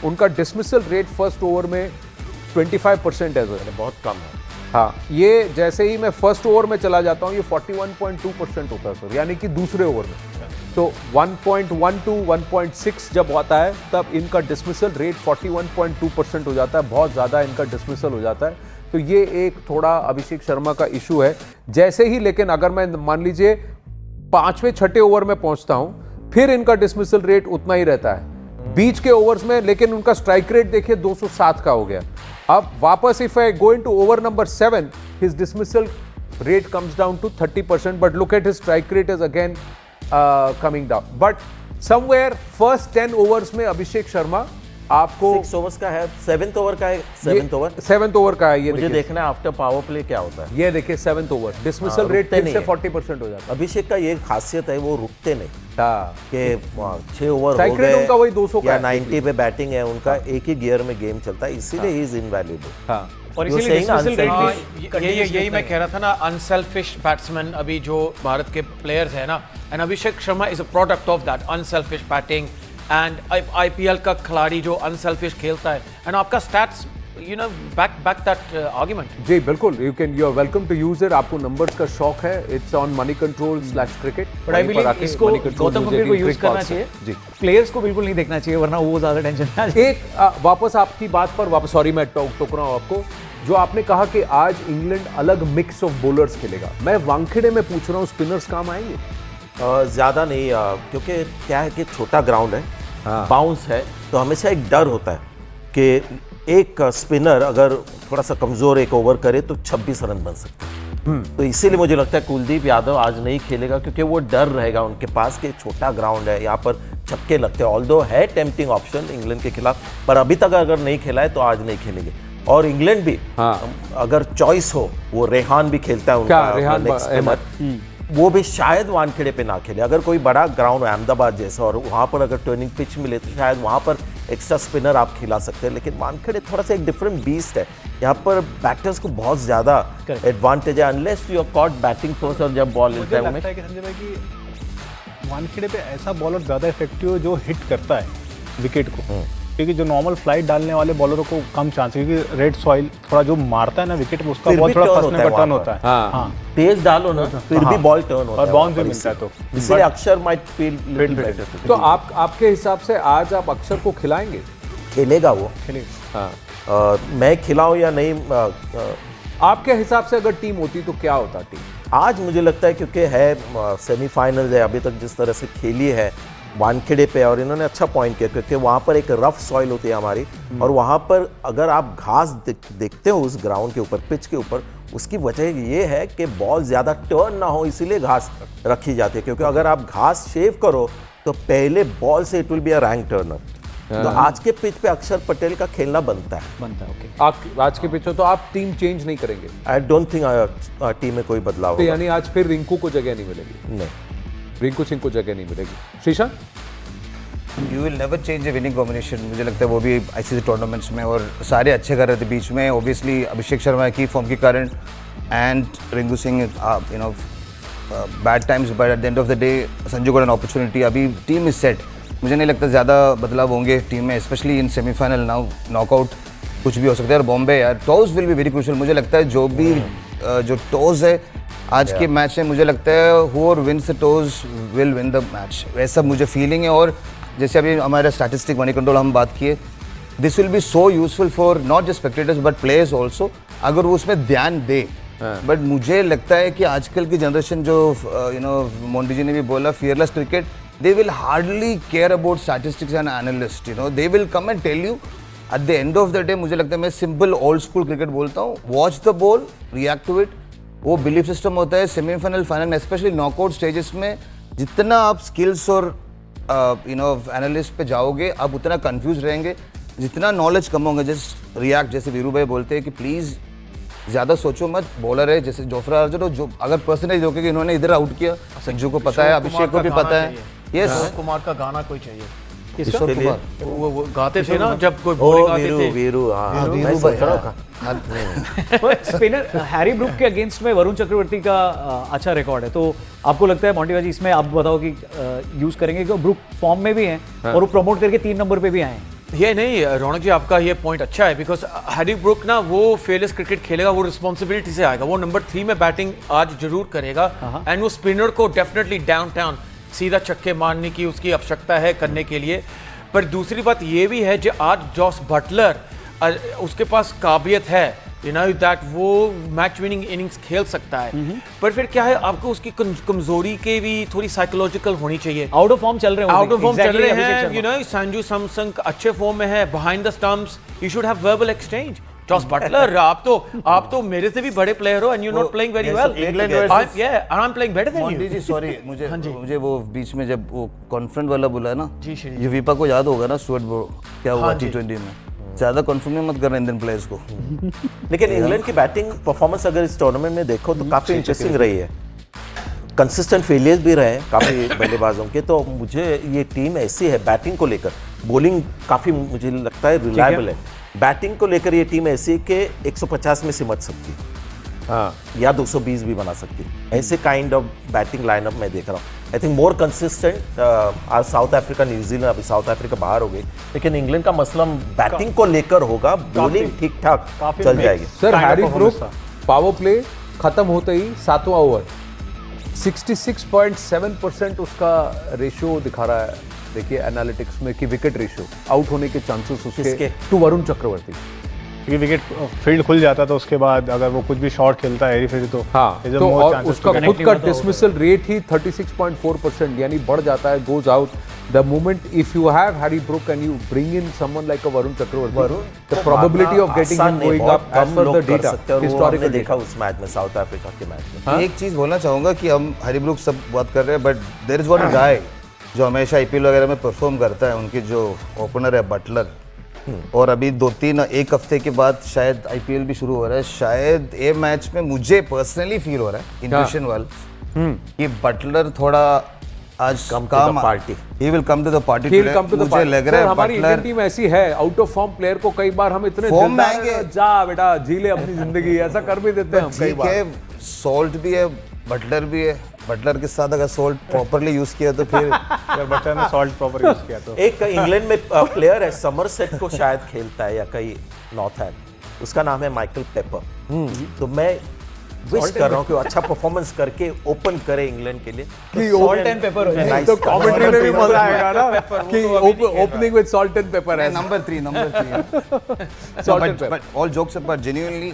उनका डिसमिसल रेट फर्स्ट ओवर में 25% है सर, बहुत कम है। हाँ, ये जैसे ही मैं फर्स्ट ओवर में चला जाता हूँ ये 41.2% होता है सर, यानी कि दूसरे ओवर में। तो 1.1 to 1.6 जब आता है तब इनका डिसमिसल रेट 41.2% हो जाता है, बहुत ज़्यादा इनका डिसमिसल हो जाता है। तो ये एक थोड़ा अभिषेक शर्मा का इशू है। जैसे ही लेकिन अगर मैं मान लीजिए 5वें 6ठे ओवर में पहुंचता हूं फिर इनका डिसमिसल रेट उतना ही रहता है बीच के ओवर्स में, लेकिन उनका स्ट्राइक रेट देखिए 207 का हो गया। अब वापस if I go into over number 7 his dismissal rate comes down to 30%, but look at his strike rate is again coming down. But somewhere first 10 overs में अभिषेक शर्मा आपको 6 ओवर्स का है, 7th ओवर का है, 7th ओवर 7th ओवर का है। ये मुझे देखना है आफ्टर पावर प्ले क्या होता है। ये देखिए 7th ओवर डिसमिसल रेट रुकते से नहीं 40% हो जाता है। अभिषेक का ये खासियत है वो रुकते नहीं हाँ, कि 6 ओवर हो Strike rate गए उनका वही 200 का या है। 90 पे बैटिंग है उनका, एक ही गियर में गेम चलता है, इसीलिए ही इज इनवैल्यूएबल। हाँ, और You're इसीलिए saying डिसमिसल unselfish. रेट यही मैं कह रहा था ना, अनसेल्फिश बैट्समैन अभी जो भारत के प्लेयर्स है ना, and Abhishek Sharma is a product of that unselfish batting and IPL का खिलाड़ी जो अनसेल्फिश खेलता है, एंड आपका stats you know back that argument. जी बिल्कुल, you are welcome to use it. आपको नंबर्स का शौक है, it's on money control cricket. But I believe इसको गौतम गंभीर को यूज करना चाहिए जी, प्लेयर्स को बिल्कुल नहीं देखना चाहिए, वरना वो ज्यादा टेंशन में आ जाए। एक वापस आपकी बात पर वापस, सॉरी मैं टोक रहा हूँ आपको, जो आपने कहा कि आज इंग्लैंड अलग मिक्स ऑफ बॉलर्स खेलेगा, मैं वानखेड़े में पूछ रहा हूँ स्पिनर्स काम आएंगे? ज़्यादा नहीं, क्योंकि क्या है कि छोटा ग्राउंड है, बाउंस है, तो हमेशा एक डर होता है कि एक स्पिनर अगर थोड़ा सा कमज़ोर एक ओवर करे तो 26 रन बन सकते हैं। तो इसीलिए मुझे लगता है कुलदीप यादव आज नहीं खेलेगा, क्योंकि वो डर रहेगा उनके पास कि छोटा ग्राउंड है, यहाँ पर छक्के लगते हैं। ऑल्दो है टेम्पटिंग ऑप्शन इंग्लैंड के खिलाफ, पर अभी तक अगर नहीं खेला है तो आज नहीं खेलेंगे। और इंग्लैंड भी अगर चॉइस हो, वो रेहान भी खेलता है उनका रेहान नेक्स्ट स्पिनर, वो भी शायद वानखेड़े पे ना खेले। अगर कोई बड़ा ग्राउंड अहमदाबाद जैसा और वहाँ पर अगर टर्निंग पिच मिले तो शायद वहाँ पर एक्स्ट्रा स्पिनर आप खिला सकते हैं, लेकिन वानखेड़े थोड़ा सा एक डिफरेंट बीस्ट है। यहाँ पर बैटर्स को बहुत ज़्यादा एडवांटेज है, unless you are caught batting first, और जब बॉल मुझे लगता है कि संजय भाई कि वानखेड़े पे ऐसा बॉलर ज़्यादा इफेक्टिव है जो हिट करता है विकेट को, क्योंकि जो नॉर्मल फ्लाइट डालने वाले बॉलरों को कम चांस है, क्योंकि रेड सॉइल थोड़ा जो मारता है ना विकेट में, उसका बहुत थोड़ा फंसने का टर्न होता है। हाँ, तेज डालो ना फिर भी बॉल टर्न होता है और बाउंस भी मिलता है, तो इसलिए अक्षर माइट फील लिटिल बेटर। तो आपके हिसाब से आज आप अक्षर को खिलाएंगे? खेलेगा वो, हाँ, मैं खिलाऊं या नहीं, आपके हिसाब से अगर टीम होती तो क्या होता टीम? आज मुझे लगता है क्योंकि है सेमीफाइनल है, अभी तक जिस तरह से खेली है वानखेड़े पे, और इन्होंने अच्छा पॉइंट किया क्योंकि वहाँ पर एक रफ सॉइल होती है हमारी, और वहाँ पर अगर आप घास देखते हो उस ग्राउंड के ऊपर, पिच के ऊपर, उसकी वजह ये है कि बॉल ज़्यादा टर्न ना हो, इसीलिए घास रखी जाती है। क्योंकि अगर आप घास शेव करो तो पहले बॉल से it will be a rank Turner. तो आज के पिच पे अक्षर पटेल का खेलना बनता है। ओके, आज के पिच तो आप टीम चेंज नहीं करेंगे? आई डोंट थिंक टीम में कोई बदलाव तो होगा। यानी आज फिर रिंकू को जगह नहीं मिलेगी? नहीं, रिंकू सिंह को जगह नहीं मिलेगी। Sreesanth, you will never change A winning combination. मुझे लगता है वो भी आईसीसी टूर्नामेंट्स में, और सारे अच्छे कर रहे थे बीच में। ऑब्वियसली अभिषेक शर्मा की फॉर्म के कारण and Rinku Singh you know bad times, but at the end of the day Sanju got an opportunity. अभी टीम इज सेट, मुझे नहीं लगता ज़्यादा बदलाव होंगे टीम में, specially in semifinal. Now knockout कुछ भी हो सकता है, और बॉम्बे यार toss will be very crucial. मुझे लगता है जो भी जो टॉस है आज के मैच में, मुझे लगता है हु और wins the toss will win the match, वैसा मुझे फीलिंग है। और जैसे अभी हमारे स्टैटिस्टिक मनी कंट्रोल हम बात किए, this will be so useful for not just spectators but players also, अगर वो उसमें ध्यान दे। बट मुझे लगता है कि आजकल की जनरेशन जो मोंटी जी ने भी बोला, fearless cricket, they will hardly care about statistics and analysts, they will come and tell you at the end of the day। मुझे लगता है मैं सिंपल ओल्ड स्कूल क्रिकेट बोलता हूँ, watch the ball, react to it. वो belief system होता है semifinal, final, specially knockout stages में जितना आप स्किल्स और एनालिस्ट पे जाओगे आप उतना कंफ्यूज रहेंगे, जितना नॉलेज कम होंगे। जस्ट रिएक्ट, जैसे वीरू भाई बोलते हैं कि प्लीज़ ज़्यादा सोचो मत। बॉलर है जैसे जोफ्रा आर्चर, जो अगर पर्सनली देखो कि इन्होंने इधर आउट किया, संजू को पता है, अभिषेक को भी पता है। यस, कुमार का गाना कोई चाहिए, किशोर कुमार वो गाते थे ना जब कोई बॉलिंग आते थे। स्पिनर हैरी ब्रूक के अगेंस्ट में वरुण चक्रवर्ती का अच्छा रिकॉर्ड है, तो आपको लगता है मोंटी भाई इसमें आप बताओ कि यूज करेंगे, क्योंकि ब्रूक फॉर्म में भी हैं और वो प्रमोट करके 3 नंबर पे भी आए हैं। ये नहीं रौनक जी, आपका ये पॉइंट अच्छा है, बिकॉज हैरी ब्रूक ना वो फेयरलेस क्रिकेट खेलेगा, वो रिस्पॉन्सिबिलिटी से आएगा, वो नंबर 3 में बैटिंग आज जरूर करेगा, एंड वो स्पिनर को डेफिनेटली डाउनटाउन सीधा छक्के मारने की उसकी आवश्यकता है करने के लिए। पर दूसरी बात ये भी है जो आज जॉस बटलर उसके पास काबिलियत है, दैट वो मैच विनिंग इनिंग्स खेल सकता है, पर फिर क्या है आपको उसकी कमजोरी के भी थोड़ी साइकोलॉजिकल होनी चाहिए। आउट ऑफ फॉर्म चल रहे हैं, आउट ऑफ फॉर्म चल रहे हैं, संजू सैमसन अच्छे फॉर्म में है, behind the stumps you should have verbal exchange. Jos Buttler, आप तो मेरे से भी बड़े प्लेयर हो, and you not playing very well. England I am playing better than you. जी सॉरी, मुझे वो बीच में जब वो कॉन्फ्रेंस वाला बोला ना, जी ये वीपा को याद होगा ना, स्टुअर्ट ब्रो क्या हुआ T20 में, ज्यादा कॉन्फिडेंस मत करना इंडियन प्लेयर्स को। लेकिन इंग्लैंड की बैटिंग परफॉर्मेंस अगर इस टूर्नामेंट में देखो तो काफी इंटरेस्टिंग रही है। कंसिस्टेंट फेलियर्स भी रहे काफी बल्लेबाजों के, तो मुझे ये टीम ऐसी है बैटिंग को लेकर, बॉलिंग काफी मुझे लगता है रिलायबल है, बैटिंग को लेकर ये टीम ऐसी है कि 150 में सिमट सकती है, या 220 भी बना सकती है। ऐसे काइंड ऑफ बैटिंग लाइनअप मैं देख रहा हूँ। I think more consistent. आज साउथ अफ्रीका, न्यूजीलैंड, अभी साउथ अफ्रीका बाहर हो गई, लेकिन इंग्लैंड का मसला बैटिंग को लेकर होगा, बॉलिंग ठीक ठाक चल जाएगी। Sir Harry Brook power play खत्म होते ही 7वां ओवर 66.7% उसका रेशियो दिखा रहा है, देखिए एनालिटिक्स में, कि विकेट रेशियो, आउट होने के चांसेस उसके टू वरुण चक्रवर्ती, क्योंकि विकेट फील्ड खुल जाता तो उसके बाद अगर वो कुछ भी शॉट खेलता है फिर तो हाँ, तो और उसका खुद का डिसमिसल रेट ही 36.4%, यानी बढ़ जाता है, goes out the moment if you have Harry Brook and you bring in someone like a Varun Chakravarthy, the probability of getting him going up as per the data historical देखा उस मैच में, south Africa के match में। एक चीज बोलना चाहूंगा कि हम हैरी ब्रूक सब बात कर रहे हैं, but there is one guy जो हमेशा IPL वगैरह में परफॉर्म करता है, उनके जो ओपनर है बटलर, और अभी 2-3 एक हफ्ते के बाद शायद IPL भी शुरू हो रहा है, शायद ये मैच में मुझे पर्सनली फील हो रहा है इंट्यूशन वाला कि बटलर थोड़ा आज काम party, he will come to the party, मुझे लग रहा है हमारी इंडियन टीम ऐसी है, आउट ऑफ फॉर्म प्लेयर को कई बार हम इतने फॉर्म में आएंगे, जा बेटा जी ले अपनी जिंदगी, ऐसा कर भी देते हैं हम कई बार। सॉल्ट भी है, बटलर भी है, बटलर के साथ अगर सॉल्ट प्रॉपर्ली यूज किया तो फिर अगर बटलर ने सॉल्ट प्रॉपर यूज किया तो एक इंग्लैंड में प्लेयर है, समरसेट को शायद खेलता है या कहीं नॉर्थ है, उसका नाम है माइकल पेपर। तो मैं विश कर रहा हूँ कि वो अच्छा परफॉर्मेंस करके ओपन करे इंग्लैंड के लिए, सॉल्ट एंड पेपर हो जाए तो कमेंट्री में भी मजा आएगा ना कि opening with salt and pepper है number 3 salt and pepper. All jokes apart, genuinely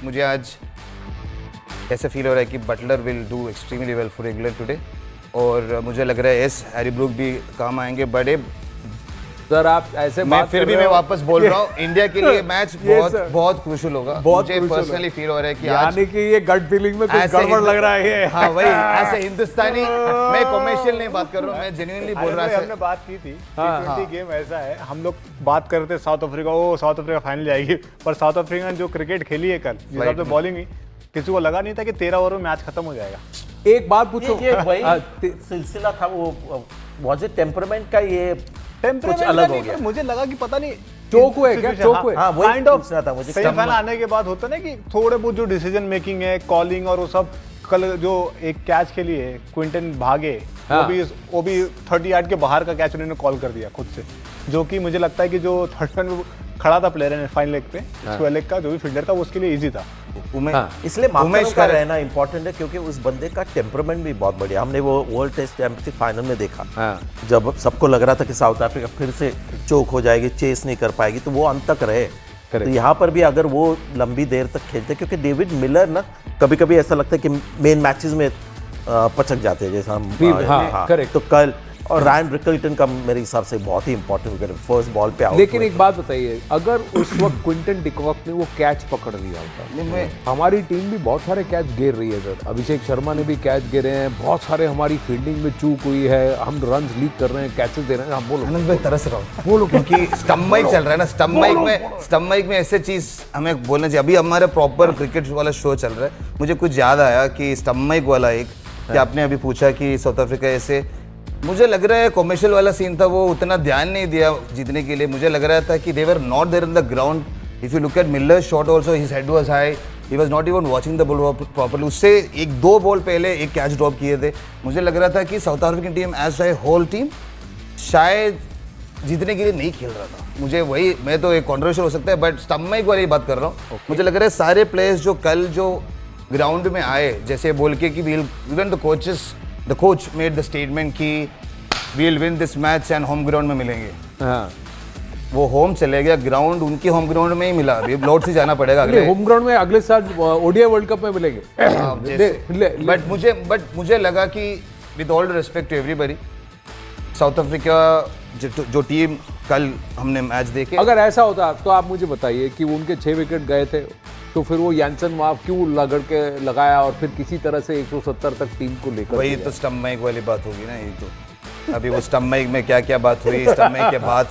मुझे आज ऐसे फील हो रहा है कि Buttler will do extremely well for England today, और मुझे लग रहा है हैरी ब्रूक भी काम आएंगे बड़े। सर आप ऐसे मैं फिर भी मैं वापस बोल रहा हूँ, इंडिया के लिए मैच बहुत क्रूशियल होगा, मुझे पर्सनली फील हो रहा है कि यानी कि ये गट फीलिंग में कुछ गड़बड़ लग रहा है। हाँ वही, ऐसे हिंदुस्तानी, मैं कमर्शियल नहीं बात कर रहा हूँ, मैं जेन्युइनली बोल रहा हूँ। हमने बात की थी T20 गेम ऐसा है, हम लोग बात करते साउथ अफ्रीका, वो साउथ अफ्रीका फाइनल जाएगी, पर साउथ अफ्रीका ने जो क्रिकेट खेली है कल, जिस हिसाब से बॉलिंग हुई, किसी को लगा नहीं था कि 13 ओवर में मैच खत्म हो जाएगा। एक बात पूछो, ये वही सिलसिला था, वो वाज इट टेम्परामेंट का, ये कुछ अलग हो गया, मुझे लगा कि पता नहीं चोक हुए क्या, चोक हुए, हाँ वही काइंड ऑफ पूछना था मुझे। सेमीफाइनल आने के बाद होता ना कि थोड़े बहुत जो डिसीजन मेकिंग है, कॉलिंग और वो सब, कल जो एक कैच के लिए क्विंटन भागे, वो भी 30 यार्ड के बाहर का कैच उन्होंने कॉल कर दिया खुद से, जो कि मुझे लगता है कि जो थर्ड में खड़ा था प्लेयर ने फाइन लेग पे, स्क्वायर लेग का जो भी फील्डर था, वो उसके लिए इजी था। इसलिए मार्करम का रहना इंपॉर्टेंट है क्योंकि उस बंदे का टेम्परामेंट भी बहुत बढ़िया। हमने वो वर्ल्ड टेस्ट चैंपियनशिप फाइनल में देखा, जब सबको लग रहा था कि साउथ अफ्रीका फिर से चोक हो जाएगी, चेस नहीं कर पाएगी, तो वो अंत तक रहे। तो यहाँ पर भी अगर वो लंबी देर तक खेलते, क्योंकि डेविड मिलर ना कभी कभी ऐसा लगता है कि मेन मैचेस में पचक जाते हैं, जैसा हम करेक्ट। तो कल और रायन ब्रिकल्टन का मेरे हिसाब से बहुत ही इंपॉर्टेंट विकेट, फर्स्ट बॉल पे आउट। लेकिन एक बात बताइए, अगर उस वक्त क्विंटन डिकॉक ने वो कैच पकड़ लिया होता, हमारी टीम भी बहुत सारे कैच गिर रही है सर। अभिषेक शर्मा ने भी कैच गिरे हैं, बहुत सारे हमारी फील्डिंग में चूक हुई है, हम रन लीक कर रहे हैं, कैचेस दे रहे हैं। बोलो आनंद भाई, तरस रहा हूँ बोलो, क्योंकि स्टंप माइक चल रहा है ना, स्टंप माइक में ऐसे चीज हमें बोलना चाहिए। अभी हमारे प्रॉपर क्रिकेट वाला शो चल रहा है, मुझे कुछ याद आया कि स्टंप माइक वाला एक कि आपने अभी पूछा कि साउथ अफ्रीका ऐसे, मुझे लग रहा है कॉमर्शियल वाला सीन था, वो उतना ध्यान नहीं दिया जीतने के लिए। मुझे लग रहा था कि they were not there in the ground. If you look at Miller shot also, his head was high, he was not even watching the ball properly. उससे एक दो बॉल पहले एक कैच ड्रॉप किए थे। मुझे लग रहा था कि South African team as a whole team शायद जीतने के लिए नहीं खेल रहा था। मुझे वही, मैं तो एक कॉन्ट्रोवर्शियल हो सकता है, बट स्टम्प वाली बात कर रहा हूँ। मुझे लग रहा है सारे प्लेयर्स जो कल जो ग्राउंड में आए, जैसे बोल के कि even the coach made the statement कि we'll win this match and home ground में मिलेंगे। हाँ, वो होम चले गया, ग्राउंड उनके होम ग्राउंड में ही मिला। अभी लॉर्ड से जाना पड़ेगा अगले होम ग्राउंड में, अगले साल ओडीआई वर्ल्ड कप में मिलेंगे। बट मुझे लगा कि with all respect to everybody, South Africa जो टीम कल हमने मैच देखे, अगर ऐसा होता तो आप मुझे बताइए कि उनके 6 विकेट गए थे, तो फिर वो यानसन वहाँ क्यों लगड़ के लगाया और फिर किसी तरह से 170 तक टीम को लेकर? वही तो स्टंप माइक वाली बात होगी ना। ये तो अभी वो स्टंप माइक में क्या क्या बात हुई, स्टंप माइक के बाद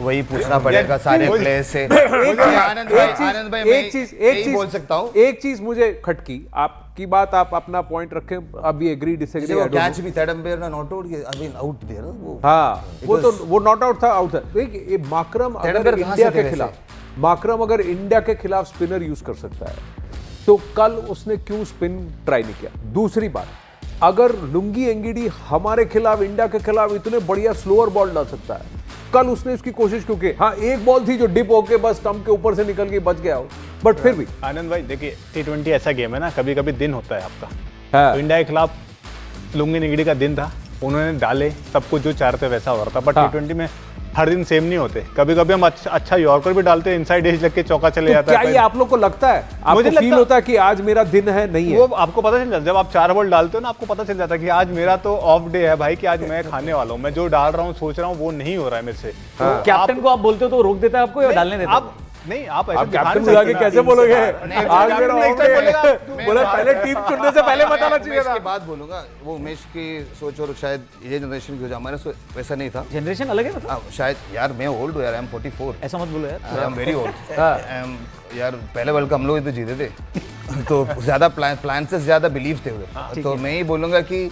वही पूछना पड़ेगा सारे प्लेयर से। आनंद भाई, एक चीज बोल सकता हूँ, एक चीज मुझे खटकी, आपकी बात आप अपना पॉइंट रखें, अभी एग्री डिसएग्री। वो कैच भी थर्ड अंपायर ना not out, I mean out दे रहा वो। हाँ, वो तो वो नॉट आउट था, आउट था। देखिए माकरम अगर इंडिया के खिलाफ, माकरम अगर इंडिया के खिलाफ स्पिनर यूज कर सकता है, तो कल उसने क्यों स्पिन ट्राई नहीं किया? दूसरी बात, अगर लुंगी एंगिडी हमारे खिलाफ, इंडिया के खिलाफ इतने बढ़िया स्लोअर बॉल डाल सकता है, कल उसने इसकी कोशिश क्यों की? हाँ, एक बॉल थी जो डिप होके बस स्टंप के ऊपर से निकल के बच गया हो, बट फिर भी। आनंद भाई देखिए, T20 ऐसा गेम है ना, कभी कभी दिन होता है आपका। हाँ। तो इंडिया के खिलाफ लुंगी निगड़ी का दिन था, उन्होंने डाले, सब कुछ जो चाहते वैसा हो रहा था। बट हाँ। T20 में हर दिन सेम नहीं होते, कभी कभी हम अच्छा यॉर्कर भी डालते हैं, इनसाइड एज लग के चौका चले जाता है। क्या ये आप लोग को लगता है, आपको फील होता है कि आज मेरा दिन है? नहीं है, वो आपको पता चल जाता है जब आप 4 बॉल डालते हो ना, आपको पता चल जाता है कि आज मेरा तो ऑफ डे है भाई, कि आज मैं खाने वाला हूँ, मैं जो डाल रहा हूँ सोच रहा हूँ वो नहीं हो रहा है मेरे से। कैप्टन को आप बोलते हो तो रोक देता है आपको या डालने देता है? आप नहीं, आप ऐसे कैप्टन बुला के कैसे बोलोगे आज मेरा ऑफ डे? बोला पहले टीम चुनने से पहले बताना चाहिए था। उसके बाद बोलूंगा, वो उमेश की सोच और शायद ये जनरेशन की वजह, हमारे वैसा नहीं था। जनरेशन अलग है मतलब? शायद यार मैं ओल्ड हूँ यार, आई एम 44, ऐसा मत बोलो यार, आई एम वेरी ओल्ड यार। पहले वर्ल्ड कप हम लोग तो जीते थे तो ज्यादा प्लान से ज्यादा बिलीव थे उधर। तो मैं ही बोलूंगा कि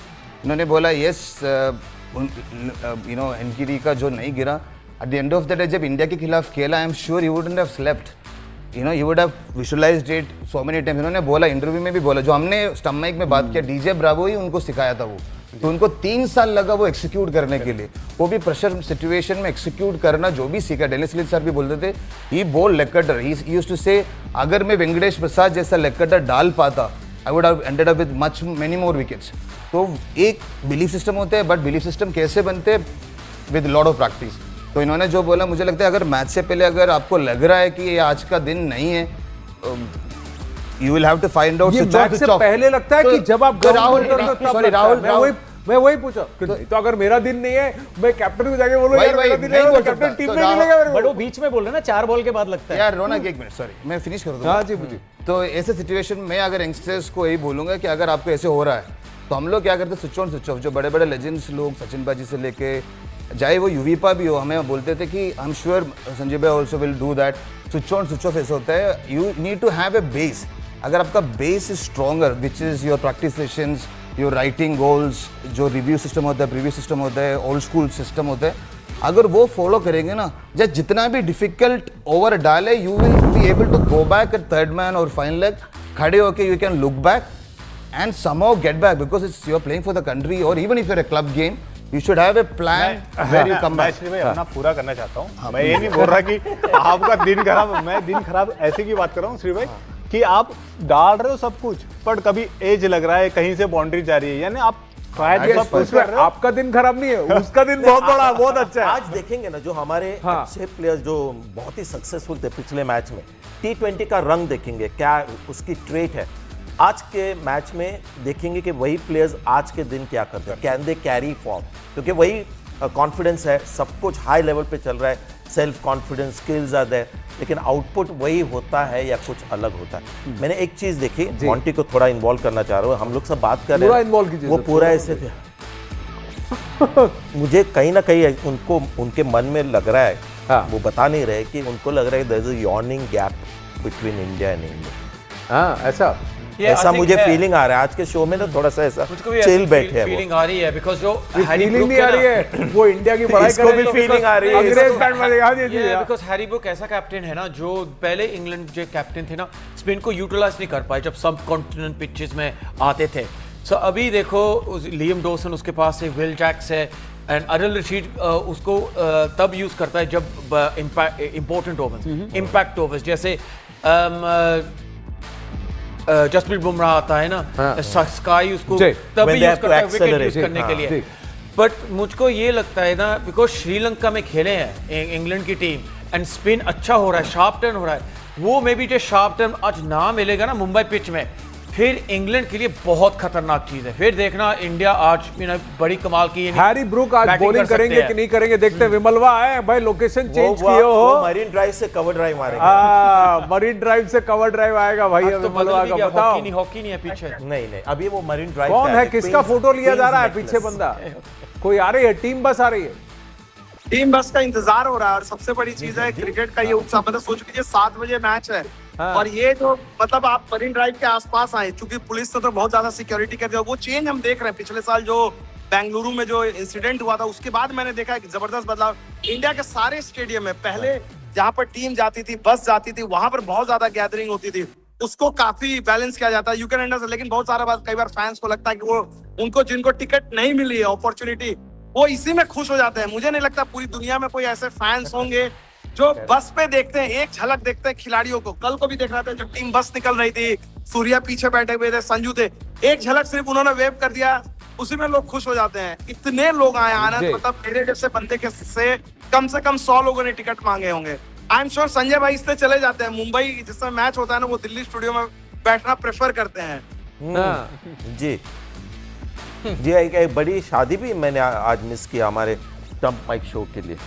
उन्होंने बोला यस, यू नो एनकीडी का जो नहीं गिरा, at the end of the day जब इंडिया के खिलाफ खेला, I am sure you wouldn't have slept, you know you would have visualised it so many times. उन्होंने बोला, इंटरव्यू में भी बोला, जो हमने स्टंप माइक में बात किया, डीजे ब्रावो ही उनको सिखाया था वो। तो उनको 3 साल लगा वो एक्सिक्यूट करने के लिए, वो भी प्रेशर सिचुएशन में एक्सिक्यूट करना, जो भी सीखा। डेनिस लीच सर भी बोलते थे, he bowl leg cutter, he used to say, अगर मैं वेंकटेश प्रसाद जैसा लेग कटर डाल पाता, I would have ended up with much many more wickets. तो एक बिलीफ सिस्टम होते हैं, बट बिलीफ सिस्टम कैसे बनते हैं? With lot of practice. तो इन्होंने जो बोला, मुझे लगता है अगर मैच से पहले अगर आपको लग रहा है कि ये आज का दिन नहीं है, you will have to find out. ये मैच से पहले लगता है कि जब आप ग्राउंड पर उतरते हो तब लगता है। मैं वही पूछा, तो अगर मेरा दिन नहीं है, मैं कैप्टन को जाके बोलूं यार मेरा दिन नहीं है, कैप्टन टीम में मिलेगा मेरे को। बट वो बीच में बोल रहे हैं ना, 4 बॉल के बाद लगता है यार। रोना, एक मिनट, सॉरी मैं फिनिश कर दूंगा। हाँ जी, मुझे तो ऐसे सिचुएशन में अगर यंगस्टर्स को यही बोलूंगा कि अगर आपको ऐसे हो रहा है, तो हम लोग क्या करते हैं, स्विच ऑन स्विच ऑफ। जो बड़े बड़े लेजेंड्स लोग, सचिन बाजी से लेके, चाहे वो यूवीपा भी हो, हमें बोलते थे कि आई एम श्योर संजय भाई also will do that, switch on switch off ऐसा होता है। You need to have a base. अगर आपका base is stronger, which is your practice sessions, your writing goals, जो रिव्यू सिस्टम होता है, प्रीव्यू सिस्टम होता है, ओल्ड स्कूल सिस्टम होता है, अगर वो फॉलो करेंगे ना, जब जितना भी डिफिकल्ट ओवर डाले, you will be able to go back at third man और फाइनल लेग, खड़े होके you can look back and somehow get back, because it's you are playing for the country, और even if you are a club game, you should have a plan where you come back. मैं भाई अपना पूरा करना चाहता हूँ। मैं ये नहीं बोल रहा कि आपका दिन खराब, मैं दिन खराब ऐसे की बात कर रहा हूँ श्री भाई। कि आप डाल रहे हो सब कुछ, पर कभी एज लग रहा है, कहीं से बाउंड्री जा रही है, यानी आप सब कुछ कर रहे हो। आपका दिन खराब नहीं है, उसका दिन बहुत बड़ा, बहुत अच्छा है। आज देखेंगे ना जो हमारे अच्छे प्लेयर्स जो बहुत ही सक्सेसफुल थे पिछले मैच में, T20 का रंग देखेंगे, क्या उसकी ट्रेट है। आज के मैच में देखेंगे कि वही प्लेयर्स आज के दिन क्या करते हैं, कैन दे कैरी फॉर्म, क्योंकि वही कॉन्फिडेंस है, सब कुछ हाई लेवल पे चल रहा है, self confidence, skills are there, लेकिन आउटपुट वही होता है या कुछ अलग होता है। मैंने एक चीज देखी, मॉन्टी को थोड़ा इन्वॉल्व करना चाह रहा हूँ, हम लोग सब बात कर रहे हैं, वो पूरा ऐसे थे मुझे कहीं ना कहीं उनको उनके मन में लग रहा है, वो बता नहीं रहे कि उनको लग रहा है there is a yawning gap between India and India. ऐसा मुझे फीलिंग आ रहा है आज के शो में ना, थोड़ा सा ऐसा चिल बैठे हैं, फीलिंग आ रही है बिकॉज़ जो फीलिंग नहीं आ रही है, वो इंडिया की बड़ाई इसको भी फीलिंग आ रही है, अंग्रेज बैंड में दिखा दीजिए। बिकॉज़ हैरी ब्रूक ऐसा कैप्टन है ना जो पहले इंग्लैंड जो कैप्टन थे ना, स्पिन को यूटिलाइज नहीं कर पाए जब सब कॉन्टिनेंट पिचेस में आते थे। सो अभी देखो लियम डॉसन उसके पास है, विल जैक्स है, एंड अदिल रशीद उसको तब यूज करता है जब इंपॉर्टेंट ओवर्स, इम्पैक्ट ओवर्स, जैसे जसप्रीत बुमराह आता है ना, स्काई उसको तभी यूज करता है विकेट यूज करने के लिए। बट मुझको ये लगता है ना, बिकॉज श्रीलंका में खेले हैं इंग्लैंड की टीम एंड स्पिन अच्छा हो रहा है, शार्प टर्न हो रहा है, वो मे बी जो शार्प टर्न आज ना मिलेगा ना मुंबई पिच में, फिर इंग्लैंड के लिए बहुत खतरनाक चीज है। फिर देखना इंडिया आज बड़ी कमाल की हैरी ब्रूक आज बॉलिंग करेंगे कि नहीं करेंगे, देखते हैं। विमलवा आए भाई, लोकेशन चेंज किए हो, मरीन ड्राइव से कवर ड्राइव मारेंगे। मरीन ड्राइव से कवर ड्राइव आएगा भाई। तो विमलवा का बताओ, हॉकी नहीं है पीछे, नहीं अभी वो मरीन ड्राइव कौन है, किसका फोटो लिया जा रहा है पीछे? बंदा कोई आ रही है, टीम बस आ रही है, टीम बस का इंतजार हो रहा है। और सबसे बड़ी चीज है क्रिकेट का ये उत्साह, मतलब सोच लीजिए 7 बजे मैच है, और ये जो मतलब आप मरीन ड्राइव के आसपास आए, क्योंकि पुलिस ने तो बहुत ज्यादा सिक्योरिटी कर दिया। वो चेंज हम देख रहे हैं, पिछले साल जो बेंगलुरु में जो इंसिडेंट हुआ था उसके बाद मैंने देखा है कि जबरदस्त बदलाव इंडिया के सारे स्टेडियम में। पहले जहाँ पर टीम जाती थी, बस जाती थी, वहां पर बहुत ज्यादा गैदरिंग होती थी, उसको काफी बैलेंस किया जाता है, यू कैन अंडरस्टैंड। लेकिन बहुत सारा बात कई बार फैंस को लगता है कि वो उनको जिनको टिकट नहीं मिली है, अपॉर्चुनिटी, वो इसी में खुश हो जाते हैं। मुझे नहीं लगता पूरी दुनिया में कोई ऐसे फैंस होंगे जो बस पे देखते हैं, एक झलक देखते हैं खिलाड़ियों को। कल को भी देख रहा था जब टीम बस निकल रही थी, सूर्या पीछे बैठे हुए थे, संजू थे, एक झलक सिर्फ उन्होंने वेव कर दिया, उसी में लोग खुश हो जाते हैं। इतने लोग आए, आनंद, मतलब मेरे जैसे बंदे के से कम 100 लोगों ने टिकट मांगे होंगे। आई एम श्योर संजय भाई इससे चले जाते हैं मुंबई, जिस समय मैच होता है ना, वो दिल्ली स्टूडियो में बैठना प्रेफर करते हैं। जी एक बड़ी शादी भी मैंने आज मिस किया हमारे टम्प माइक शो के लिए।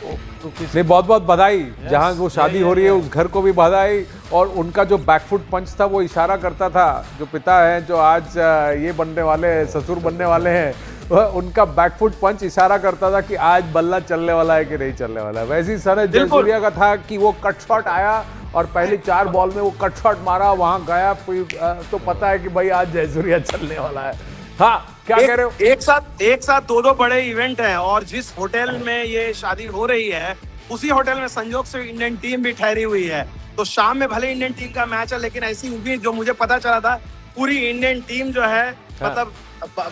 नहीं, बहुत बहुत बधाई, जहां वो शादी हो रही है उस घर को भी बधाई। और उनका जो बैकफुट पंच था वो इशारा करता था, जो पिता है जो आज ये बनने वाले ससुर बनने वाले हैं, उनका बैकफुट पंच इशारा करता था कि आज बल्ला चलने वाला है कि नहीं चलने वाला है। वैसे ही सर जयसूर्या का था कि वो कट शॉट आया और पहली 4 बॉल में वो कट शॉट मारा, वहां गया, तो पता है कि भाई आज जयसूर्या चलने वाला है। हाँ, क्या कह रहे हो? एक साथ 2 बड़े इवेंट हैं, और जिस होटल में ये शादी हो रही है उसी होटल में संजोग से इंडियन टीम भी ठहरी हुई है। तो शाम में भले इंडियन टीम का मैच है, लेकिन ऐसी उम्मीद जो मुझे पता चला था, पूरी इंडियन टीम जो है मतलब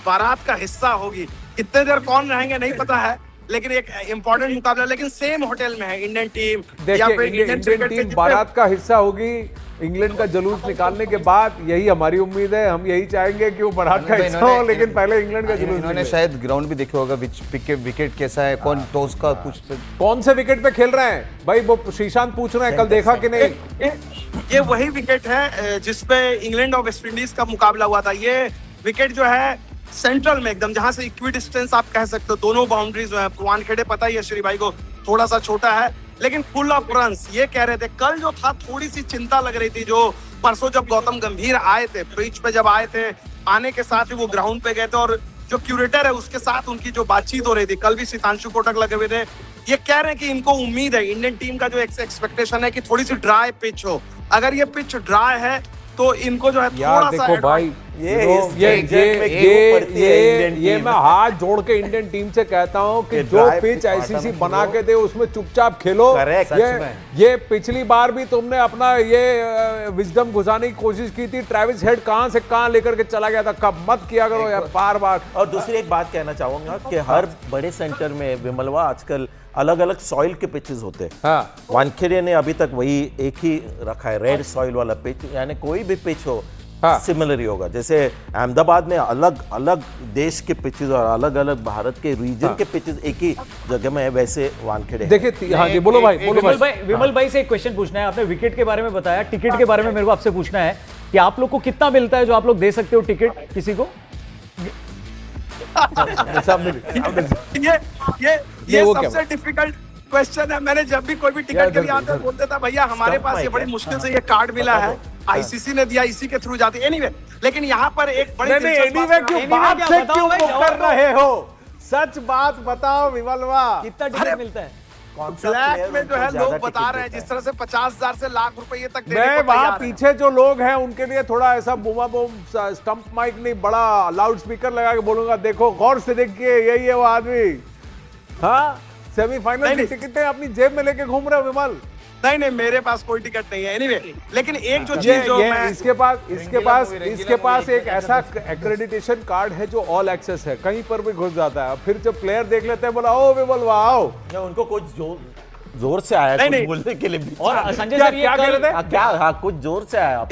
बारात का हिस्सा होगी। कितने देर कौन रहेंगे नहीं पता है, लेकिन एक इम्पोर्टेंट मुकाबला, लेकिन सेम होटल में है इंडियन टीम। देखिए, इंडियन टीम बारात का हिस्सा होगी इंग्लैंड का जुलूस निकालने के बाद, यही हमारी उम्मीद है। हम यही चाहेंगे कि वो बारात का हिस्सा हो, लेकिन पहले इंग्लैंड का जुलूस। इन्होंने शायद ग्राउंड भी देखा होगा, विकेट कैसा है, कौन से विकेट पे खेल रहे हैं भाई, वो श्रीशांत पूछ रहे हैं, कल देखा कि नहीं? ये वही विकेट है जिसपे इंग्लैंड और वेस्ट इंडीज का मुकाबला हुआ था। ये विकेट जो है सेंट्रल में एकदम, जहां से इक्वी डिस्टेंस आप कह सकते हो, दोनों बाउंड्रीज जो है, वानखेड़े पता ही है श्री भाई को, थोड़ा सा छोटा है लेकिन फुल ऑफ रन्स। ये कह रहे थे कल जो था, थोड़ी सी चिंता लग रही थी, जो परसों जब गौतम गंभीर आए थे पिच पे, जब आए थे, आने के साथ ही वो ग्राउंड पे गए थे, और जो क्यूरेटर है उसके साथ उनकी जो बातचीत हो रही थी, कल भी सितांशु कोटक लगे हुए थे। ये कह रहे हैं कि इनको उम्मीद है, इंडियन टीम का जो एक्सपेक्टेशन है कि थोड़ी सी ड्राई पिच हो। अगर ये पिच ड्राई है तो इनको जो है यार थोड़ा देखो सा भाई, ये मैं हाथ जोड़ के इंडियन टीम से कहता हूं कि जो पिच आईसीसी बना के दे उसमें चुपचाप खेलो। ये पिछली बार भी तुमने अपना ये विजडम घुसाने की कोशिश की थी, ट्रेविस हेड कहां से कहां लेकर के चला गया था, कब मत किया करो यार बार बार। और दूसरी एक बात कहना चाहूंगा कि हर बड़े सेंटर में विमलवा आजकल अलग अलग सॉइल के पिचेस होते हैं। हाँ। वानखेड़े ने अभी तक वही एक ही रखा है, रेड सॉइल वाला पिच, यानी कोई भी पिच हो हाँ। सिमिलर ही होगा। जैसे अहमदाबाद में अलग अलग देश के पिचेस और अलग अलग भारत के रीजन के पिचेस एक ही जगह में है, वैसे वानखेड़े देखिए। हाँ जी, बोलो भाई, बोलो भाई। विमल भाई से एक क्वेश्चन पूछना है। आपने विकेट के बारे में बताया, टिकट के बारे में मेरे को आपसे पूछना है कि आप लोग को कितना मिलता है जो आप लोग दे सकते हो टिकट किसी को? ये सबसे डिफिकल्ट क्वेश्चन है। मैंने जब भी कोई भी टिकट के लिए आता है बोलते था भैया हमारे पास ये बड़ी मुश्किल से ये कार्ड मिला है, आईसीसी ने दिया, इसी के थ्रू जाती। एनीवे, लेकिन यहाँ पर एक बड़ी एनीवे क्यों बात से क्यों कर रहे हो? सच बात बताओ विमलवा, कितना टिकट मिलता है? ब्लैक में जो है लोग बता रहे हैं जिस तरह से 50,000 से लाख रुपए तक देने मैं को वहां तैयार है। पीछे जो लोग हैं उनके लिए थोड़ा ऐसा बूमा बूम स्टंप माइक नहीं, बड़ा लाउड स्पीकर लगा के बोलूंगा, देखो गौर से देखिए, यही है वो आदमी। हाँ, सेमीफाइनल की टिकटें अपनी जेब में लेके घूम रहे हो विमल। नहीं, मेरे पास कोई टिकट नहीं है। एनीवे, लेकिन एक जो चीज जो मैं इसके पास एक ऐसा एक्रेडिटेशन कार्ड है जो ऑल एक्सेस है, कहीं पर भी घुस जाता है। फिर जब प्लेयर देख लेते हैं बोला ओ विमल वाह आओ, उनको कुछ जोर से आया कुछ बोलने के लिए। और संजय सर क्या कह रहे थे? क्या हाँ कुछ जोर से आया।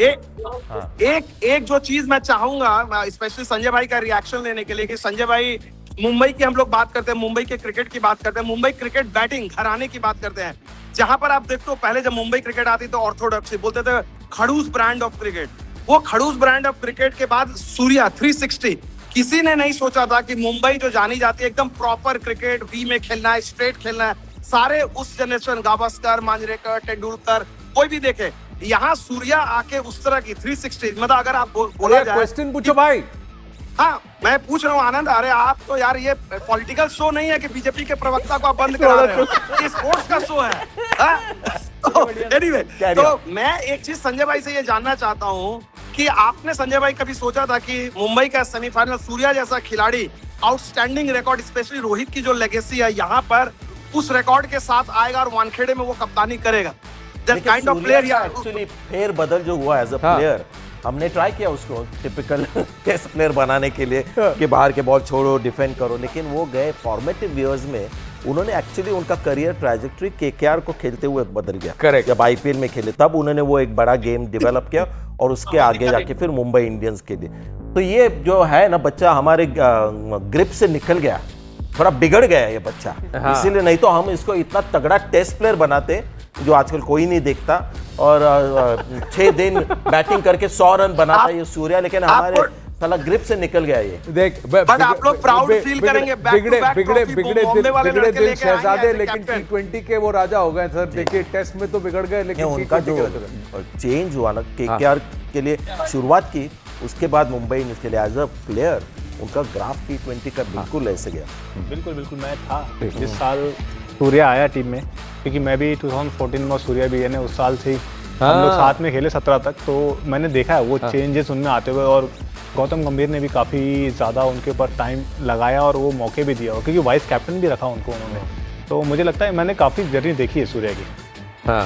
एक जो चीज मैं चाहूंगा स्पेशली संजय भाई का रिएक्शन लेने के लिए कि संजय भाई मुंबई की हम लोग बात करते हैं, मुंबई के क्रिकेट की बात करते हैं, मुंबई क्रिकेट बैटिंग घराने की बात करते हैं, जहां पर आप देखते हो पहले जब मुंबई क्रिकेट आती तो ऑर्थोडॉक्सी बोलते थे, खड़ूस ब्रांड ऑफ क्रिकेट। वो खड़ूस ब्रांड ऑफ क्रिकेट के बाद सूर्या 360, किसी ने नहीं सोचा था कि मुंबई जो जानी जाती है एकदम प्रॉपर क्रिकेट, वी में खेलना है, स्ट्रेट खेलना है, सारे उस जनरेशन गावस्कर, मांजरेकर, तेंदुलकर, कोई भी देखे, यहाँ सूर्या आके उस तरह की 360, मतलब अगर आप बोला जाए क्वेश्चन पूछो भाई। हाँ, मैं पूछ रहा हूँ आनंद, अरे आप तो यार ये पॉलिटिकल शो नहीं है कि बीजेपी के प्रवक्ता को आप बंद करा रहे हो, ये स्पोर्ट्स का शो है। तो एनीवे, तो मैं एक चीज संजय भाई से ये जानना चाहता हूँ कि आपने संजय भाई कभी सोचा था कि मुंबई का सेमीफाइनल सूर्या जैसा खिलाड़ी, आउटस्टैंडिंग रिकॉर्ड, स्पेशली रोहित की जो लेगेसी है यहाँ पर, उस रिकॉर्ड के साथ आएगा और वानखेड़े में वो कप्तानी करेगा? दैट काइंड ऑफ प्लेयर यार, एक्चुअली फेर बदल जो हुआ एज अ प्लेयर, हमने ट्राई किया उसको टिपिकल टेस्ट प्लेयर बनाने के लिए कि बाहर के बॉल छोड़ो, डिफेंड करो, लेकिन वो गए फॉर्मेटिव ईयर्स में, उन्होंने एक्चुअली उनका करियर ट्रैजेक्टरी केकेआर को खेलते हुए बदल गया। करेक्ट। जब आईपीएल में खेले तब उन्होंने वो एक बड़ा गेम डेवलप किया और उसके आगे जाके फिर मुंबई इंडियंस के लिए। तो ये जो है ना बच्चा हमारे ग्रिप से निकल गया, थोड़ा बिगड़ गया ये बच्चा। हाँ। इसीलिए नहीं तो हम इसको इतना तगड़ा टेस्ट प्लेयर बनाते जो आजकल कोई नहीं देखता, और 6 दिन बैटिंग करके 100 रन बनाता ये सूर्या, लेकिन हमारे साला ग्रिप से निकल गया ये। देख बट आप लोग प्राउड फील करेंगे, बिगड़े दिल शहजादे, लेकिन T20 के वो राजा हो गए सर। देखिए टेस्ट में तो बिगड़ गए, लेकिन उनका जो चेंज हुआ ना केकेआर के लिए शुरुआत की, उसके बाद मुंबई इंडियंस के लिए एज अ प्लेयर उनका ग्राफ T20 का बिल्कुल ऐसे गया। बिल्कुल मैं था जिस साल सूर्या आया टीम में, क्योंकि मैं भी 2014 में, सूर्या भी है उस साल से ही हम लोग साथ में खेले 17 तक, तो मैंने देखा है वो चेंजेस उनमें आते हुए। और गौतम गंभीर ने भी काफ़ी ज़्यादा उनके ऊपर टाइम लगाया और वो मौके भी दिया, क्योंकि वाइस कैप्टन भी रखा उनको उन्होंने। तो मुझे लगता है मैंने काफ़ी जर्नी देखी है सूर्या की।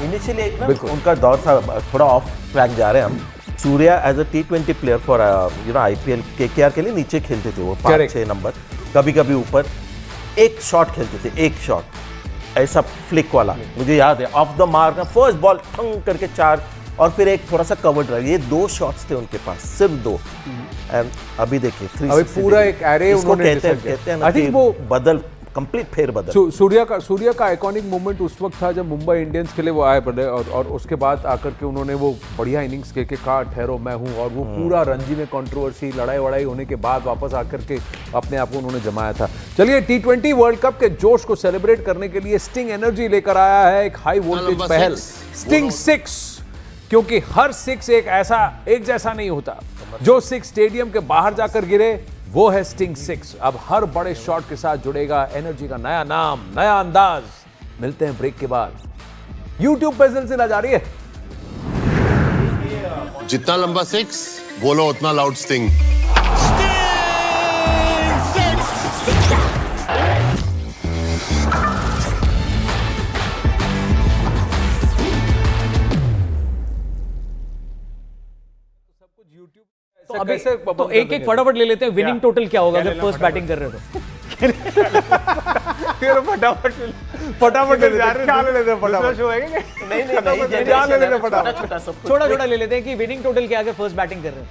इनिशियली एक ना उनका दौर था, थोड़ा ऑफ ट्रैक जा रहे हैं हम। Surya as a T20 player for IPL KKR के लिए नीचे खेलते थे वो 5-6 नंबर, कभी कभी ऊपर, एक शॉट खेलते थे, एक शॉट ऐसा फ्लिक वाला, मुझे याद है, off the mark first ball ठंग करके 4, और फिर एक थोड़ा सा कवर्ड ड्राइव, ये 2 शॉट्स थे उनके पास, सिर्फ 2। एंड अभी देखिए 360 पूरा एक एरे उन्होंने कहते हैं ना कि वो बदल कंप्लीट फेर बदल। सूर्या का आइकॉनिक मोमेंट उस वक्त था जब मुंबई इंडियंस के लिए वो आए पड़े, और उसके बाद आकर के उन्होंने वो बढ़िया इनिंग्स के कहा ठहरो मैं हूं, और वो पूरा रणजी में कंट्रोवर्सी, लड़ाई वड़ाई होने के बाद वापस आकर के अपने आप को उन्होंने जमाया था। चलिए, T20 वर्ल्ड कप के जोश को सेलिब्रेट करने के लिए स्टिंग एनर्जी लेकर आया है एक हाई वोल्टेज पहल, स्टिंग 6, क्योंकि हर 6 एक जैसा नहीं होता। जो 6 स्टेडियम के बाहर जाकर गिरे वो है स्टिंग 6। अब हर बड़े शॉट के साथ जुड़ेगा एनर्जी का नया नाम, नया अंदाज। मिलते हैं ब्रेक के बाद। YouTube पे सिलसिला जारी है। जितना लंबा 6 बोलो उतना लाउड स्टिंग। तो अभी कैसे तो बबल एक कर देंगे? फटाफट ले लेते हैं, विनिंग टोटल क्या होगा क्या अगर लेना फर्स्ट बैटिंग कर रहे हो तो? फिर फटाफट फटाफट ले लेते जा हैं, रहे क्या ले लेते हैं दूसरा फटाफट? शो है क्या? नहीं क्या ले लेते हैं फटाफट? छोटा-छोटा सब कुछ। छोटा छोटा ले लेते हैं कि विनिंग टोटल क्या अगर फर्स्ट बैटिंग कर रहे हो?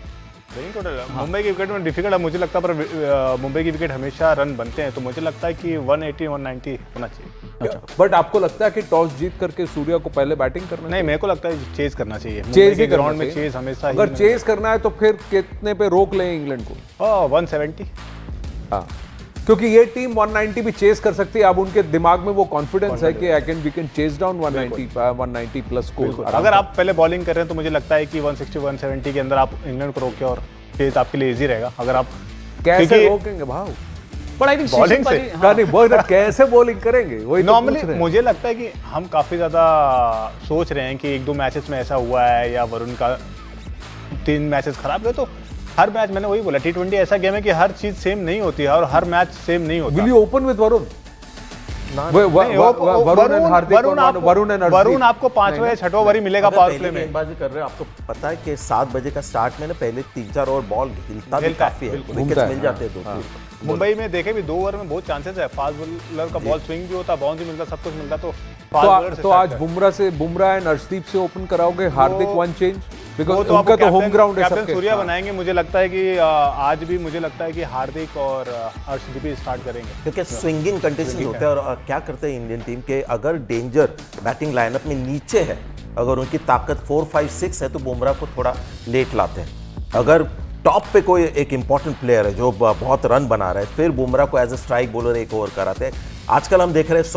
Winning total है। मुंबई की विकेट में डिफिकल्ट है मुझे लगता है, पर मुंबई की विकेट हमेशा रन बनते हैं, तो मुझे लगता है कि 180 190 होना चाहिए। बट आपको लगता है कि टॉस जीत करके सूर्या को पहले बैटिंग करना नहीं, मेरे को लगता है चेज करना चाहिए। चेज मुंबई ही के करना ग्राउंड में चाहिए। चेज हमेशा अगर चेज करना है तो फिर कितने पे रोक लें इंग्लैंड को? 170। हाँ, क्योंकि ये टीम 190 भी चेज कर सकती है। अब उनके दिमाग में वो कॉन्फिडेंस है कि we can chase down 190 plus score. अगर आप पहले बॉलिंग कर रहे हैं तो मुझे लगता है कि 160 170 के अंदर आप इंग्लैंड को रोके और चेज आपके लिए इजी रहेगा। अगर आप कैसे क्योंकि रोकेंगे भाव? बट आई थिंक Bowling से। नहीं वो कैसे बॉलिंग करेंगे वही तो नॉर्मली पूछ रहे हैं। मुझे लगता है कि हम काफ़ी ज़्यादा सोच रहे हैं कि 1-2 मैचेस में ऐसा हुआ है या वरुण का 3 मैचेस खराब गए, तो हर मैच मैंने वही बोला, T20 ऐसा गेम है कि हर चीज़ सेम नहीं होती है और हर मैच सेम नहीं होता। Will you open with Varun? Varun आपको 5वां या 6वां ओवर ही मिलेगा अगर पावर पहले प्ले में। गेंदबाजी कर रहे हो, आपको पता है कि 7 बजे का स्टार्ट में ना पहले 3-4 ओवर बॉल हिलता भी हिलता है, काफी है, बिल्कुल। विकेट्स घूमता है, मिल जाते हैं 2-3। मुंबई में देखे भी 2 ओवर में बहुत चांसेस है, फास्ट बॉलर का बॉल स्विंग भी होता, बाउंस भी मिलता, सब कुछ मिलता, तो फास्ट बॉलर से तो आज बुमराह एंड अर्शदीप से ओपन कराओगे, हार्दिक वन चेंज, बिकॉज उनका तो होम ग्राउंड है कैप्टन सबके। सूर्या बनाएंगे। मुझे लगता है कि आज भी मुझे लगता है कि हार्दिक और अर्शदीप ही स्टार्ट करेंगे। क्योंकि स्विंगिंग कंडीशन होते हैं और क्या करते हैं इंडियन टीम के, अगर डेंजर बैटिंग लाइनअप में नीचे है, अगर उनकी ताकत 4, 5, 6 है तो बुमराह को थोड़ा लेट लाते हैं। अगर टॉप पे कोई एक इंपॉर्टेंट प्लेयर है जो बहुत रन बना रहा है, फिर बुमराह को as a strike bowler 1 over कराते हैं। आजकल हम देख रहे हैं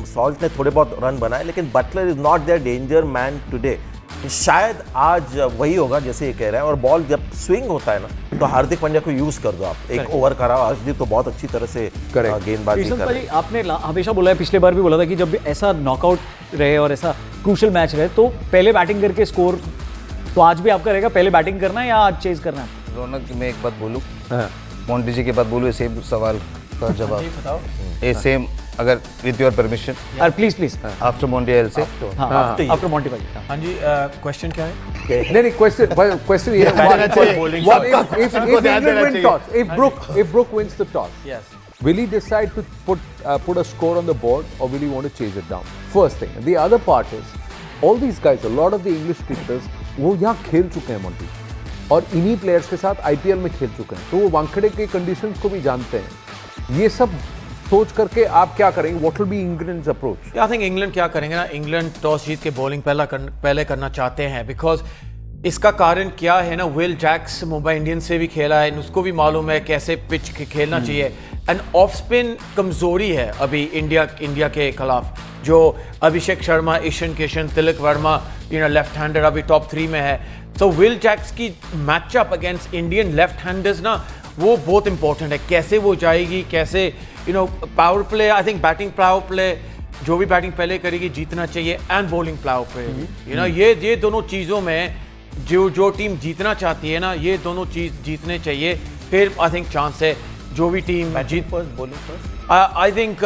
सॉल्ट ने थोड़े बहुत रन बनाए, लेकिन Buttler is not their danger man today. शायद आज वही होगा जैसे ये कह रहे हैं, और बॉल जब स्विंग होता है ना तो हार्दिक पांड्या को यूज कर दो आप, 1 ओवर कराओ। अर्शदीप तो बहुत अच्छी तरह से गेंदबाजी कृष्ण कर रहे हैं। भाई, आपने हमेशा बोला है, पिछले बार भी बोला था कि जब भी ऐसा नॉकआउट रहे और ऐसा क्रूशियल मैच रहे तो पहले बैटिंग करके स्कोर, तो आज भी आपका रहेगा पहले बैटिंग करना है या आज चेज करना है? रौनक, मैं एक बात बोलूँ, मोंटी जी के बात बोलू, सेम सवाल का जवाब ए सेम, अगर विद योर परमिशन और please after Monty I will say after Monty भाई। हाँ जी, क्वेश्चन क्या है? नहीं क्वेश्चन ये if Brook wins the toss, Yes. will he decide to put a score on the board or will he want to chase it down? First thing. The other part is all these guys, a lot of the English cricketers, वो यहाँ खेल चुके हैं Monty, और इन्हीं players के साथ IPL में खेल चुके हैं, तो वो वानखेड़े के कंडीशंस को भी जानते हैं। ये सब सोच करके आप क्या करेंगे? What will be England's approach? I think England क्या करेंगे ना, इंग्लैंड टॉस जीत के बॉलिंग पहले करना चाहते हैं, बिकॉज इसका कारण क्या है ना, विल जैक्स मुंबई इंडियंस से भी खेला है, उसको भी मालूम है कैसे पिच खेलना चाहिए। एंड ऑफ स्पिन कमजोरी है अभी इंडिया के खिलाफ, जो अभिषेक शर्मा, ईशान किशन, तिलक वर्मा, लेफ्ट हैंडर अभी टॉप 3 में है। तो विल जैक्स की matchup against Indian left handers ना, वो बहुत इंपॉर्टेंट है, कैसे वो जाएगी, कैसे power play, I think batting power play, जो भी बैटिंग पहले करेगी जीतना चाहिए, एंड बॉलिंग पावर प्ले, ये दोनों चीज़ों में जो टीम जीतना चाहती है ना, ये दोनों चीज़ जीतने चाहिए, फिर आई थिंक चांस है जो भी team Jeet. First bowling first I think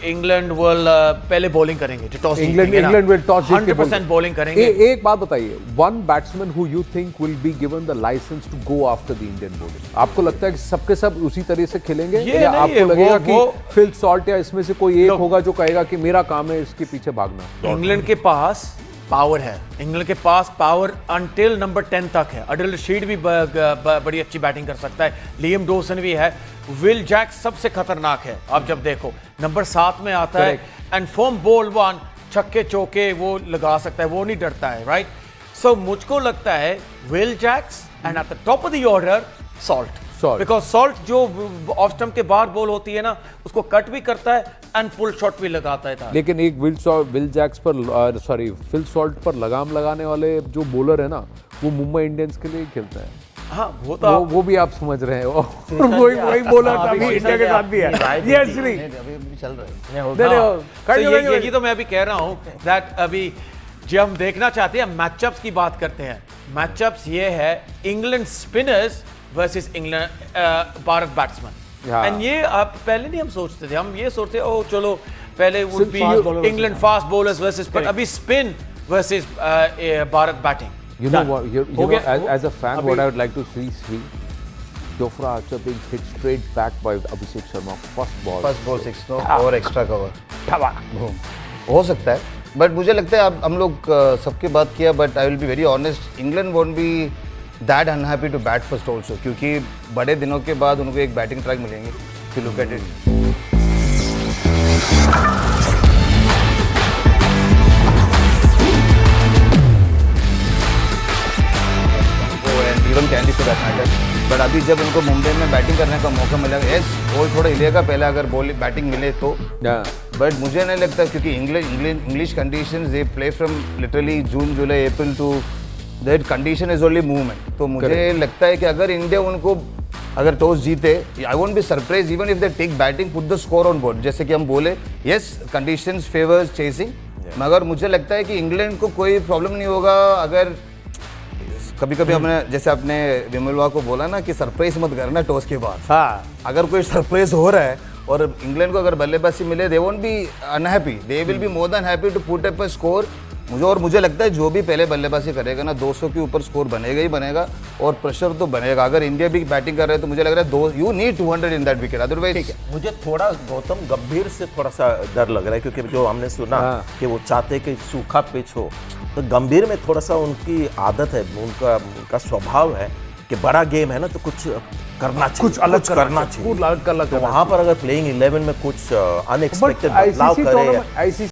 England will पहले बॉलिंग करेंगे, जो टॉस England will toss जीत के 100% बॉलिंग करेंगे। एक बात बताइए, one batsman who you think will be given the license to go after the Indian bowling, आपको लगता है कि सबके सब उसी तरह से खेलेंगे, ये या नहीं है, आपको लगेगा वो कि फिल सॉल्ट या इसमें से कोई एक होगा जो कहेगा कि मेरा काम है इसके पीछे भागना? इंग्लैंड के पास पावर है, इंग्लैंड के पास पावर अंटिल नंबर 10 तक है। अडल रशीद भी बड़ी अच्छी बैटिंग कर सकता है, लियम डोसन भी है, विल जैक सबसे खतरनाक है। आप जब देखो नंबर 7 में आता है, एंड फ्रॉम बॉल 1 छक्के चौके वो लगा सकता है, वो नहीं डरता है, राइट? सो मुझको लगता है Will Jacks, and at the top of the order salt, because salt जो ऑफ स्टंप के बाहर बॉल होती है ना, उसको कट भी करता है एंड पुल शॉट भी लगाता है। लेकिन एक विल जैक्स पर फिल सॉल्ट पर लगाम लगाने वाले जो बॉलर है ना, वो मुंबई इंडियंस के लिए खेलते हैं। हाँ, वो तो वो भी आप समझ रहे हो, वही बॉलर अभी इंडिया के साथ भी है। ये एक्चुअली चल रहा है। यही तो मैं अभी कह रहा हूँ दैट अभी जब हम देखना चाहते हैं, मैचअप्स की बात करते हैं, मैचअप्स ये है England spinners versus England Bharat batsman. And ये आप पहले नहीं हम सोचते थे, हम ये सोचते ओ चलो पहले would be England fast bowlers versus, पर अभी spin versus Bharat batting. You know Done. what? हो You know, गया, as a fan, अभी- what I would like to see Jofra Archer being hit straight back by Abhishek Sharma first ball. First ball 6 no और extra cover boom हो सकता है but मुझे लगता है अब हम लोग सबके बात किया but I will be very honest England won't be that unhappy to bat first also क्योंकि बड़े दिनों के बाद उनको एक बैटिंग ट्रैक मिलेंगे if you look at it even Kandy for that matter but अभी जब उनको मुंबई में बैटिंग करने का मौका मिलेगा यस बॉल थोड़ा हिलेगा पहले अगर बॉल बैटिंग मिले तो Yeah. बट मुझे नहीं लगता क्योंकि English conditions they play from literally June July April to that condition is only movement तो मुझे लगता है कि अगर इंडिया उनको अगर टॉस जीते I won't be surprise even if they take batting put the score on board जैसे कि हम बोले यस कंडीशंस फेवर्स चेसिंग मगर मुझे लगता है कि इंग्लैंड को कोई प्रॉब्लम नहीं होगा अगर कभी कभी हमने जैसे आपने विमलवा को बोला ना कि सरप्राइज मत करना टॉस के बाद हाँ अगर कोई सरप्राइज हो रहा है और इंग्लैंड को अगर बल्लेबाजी मिले they won't be unhappy they will be more than happy to put up a score मुझे लगता है जो भी पहले बल्लेबाजी करेगा ना 200 के ऊपर स्कोर बनेगा ही बनेगा और प्रेशर तो बनेगा अगर इंडिया भी बैटिंग कर रहे हैं तो मुझे लग रहा है you need 200 in that wicket otherwise मुझे थोड़ा गौतम गंभीर से थोड़ा सा डर लग रहा है क्योंकि जो हमने सुना कि वो चाहते कि सूखा पिच हो तो गंभीर में थोड़ा सा उनकी आदत है उनका स्वभाव है कि बड़ा गेम है ना तो कुछ करना चाहिए कुछ अलग करना चाहिए अलग तो वहाँ पर अगर प्लेइंग 11 में कुछ अनएक्सपेक्टेड बदलाव करे ICC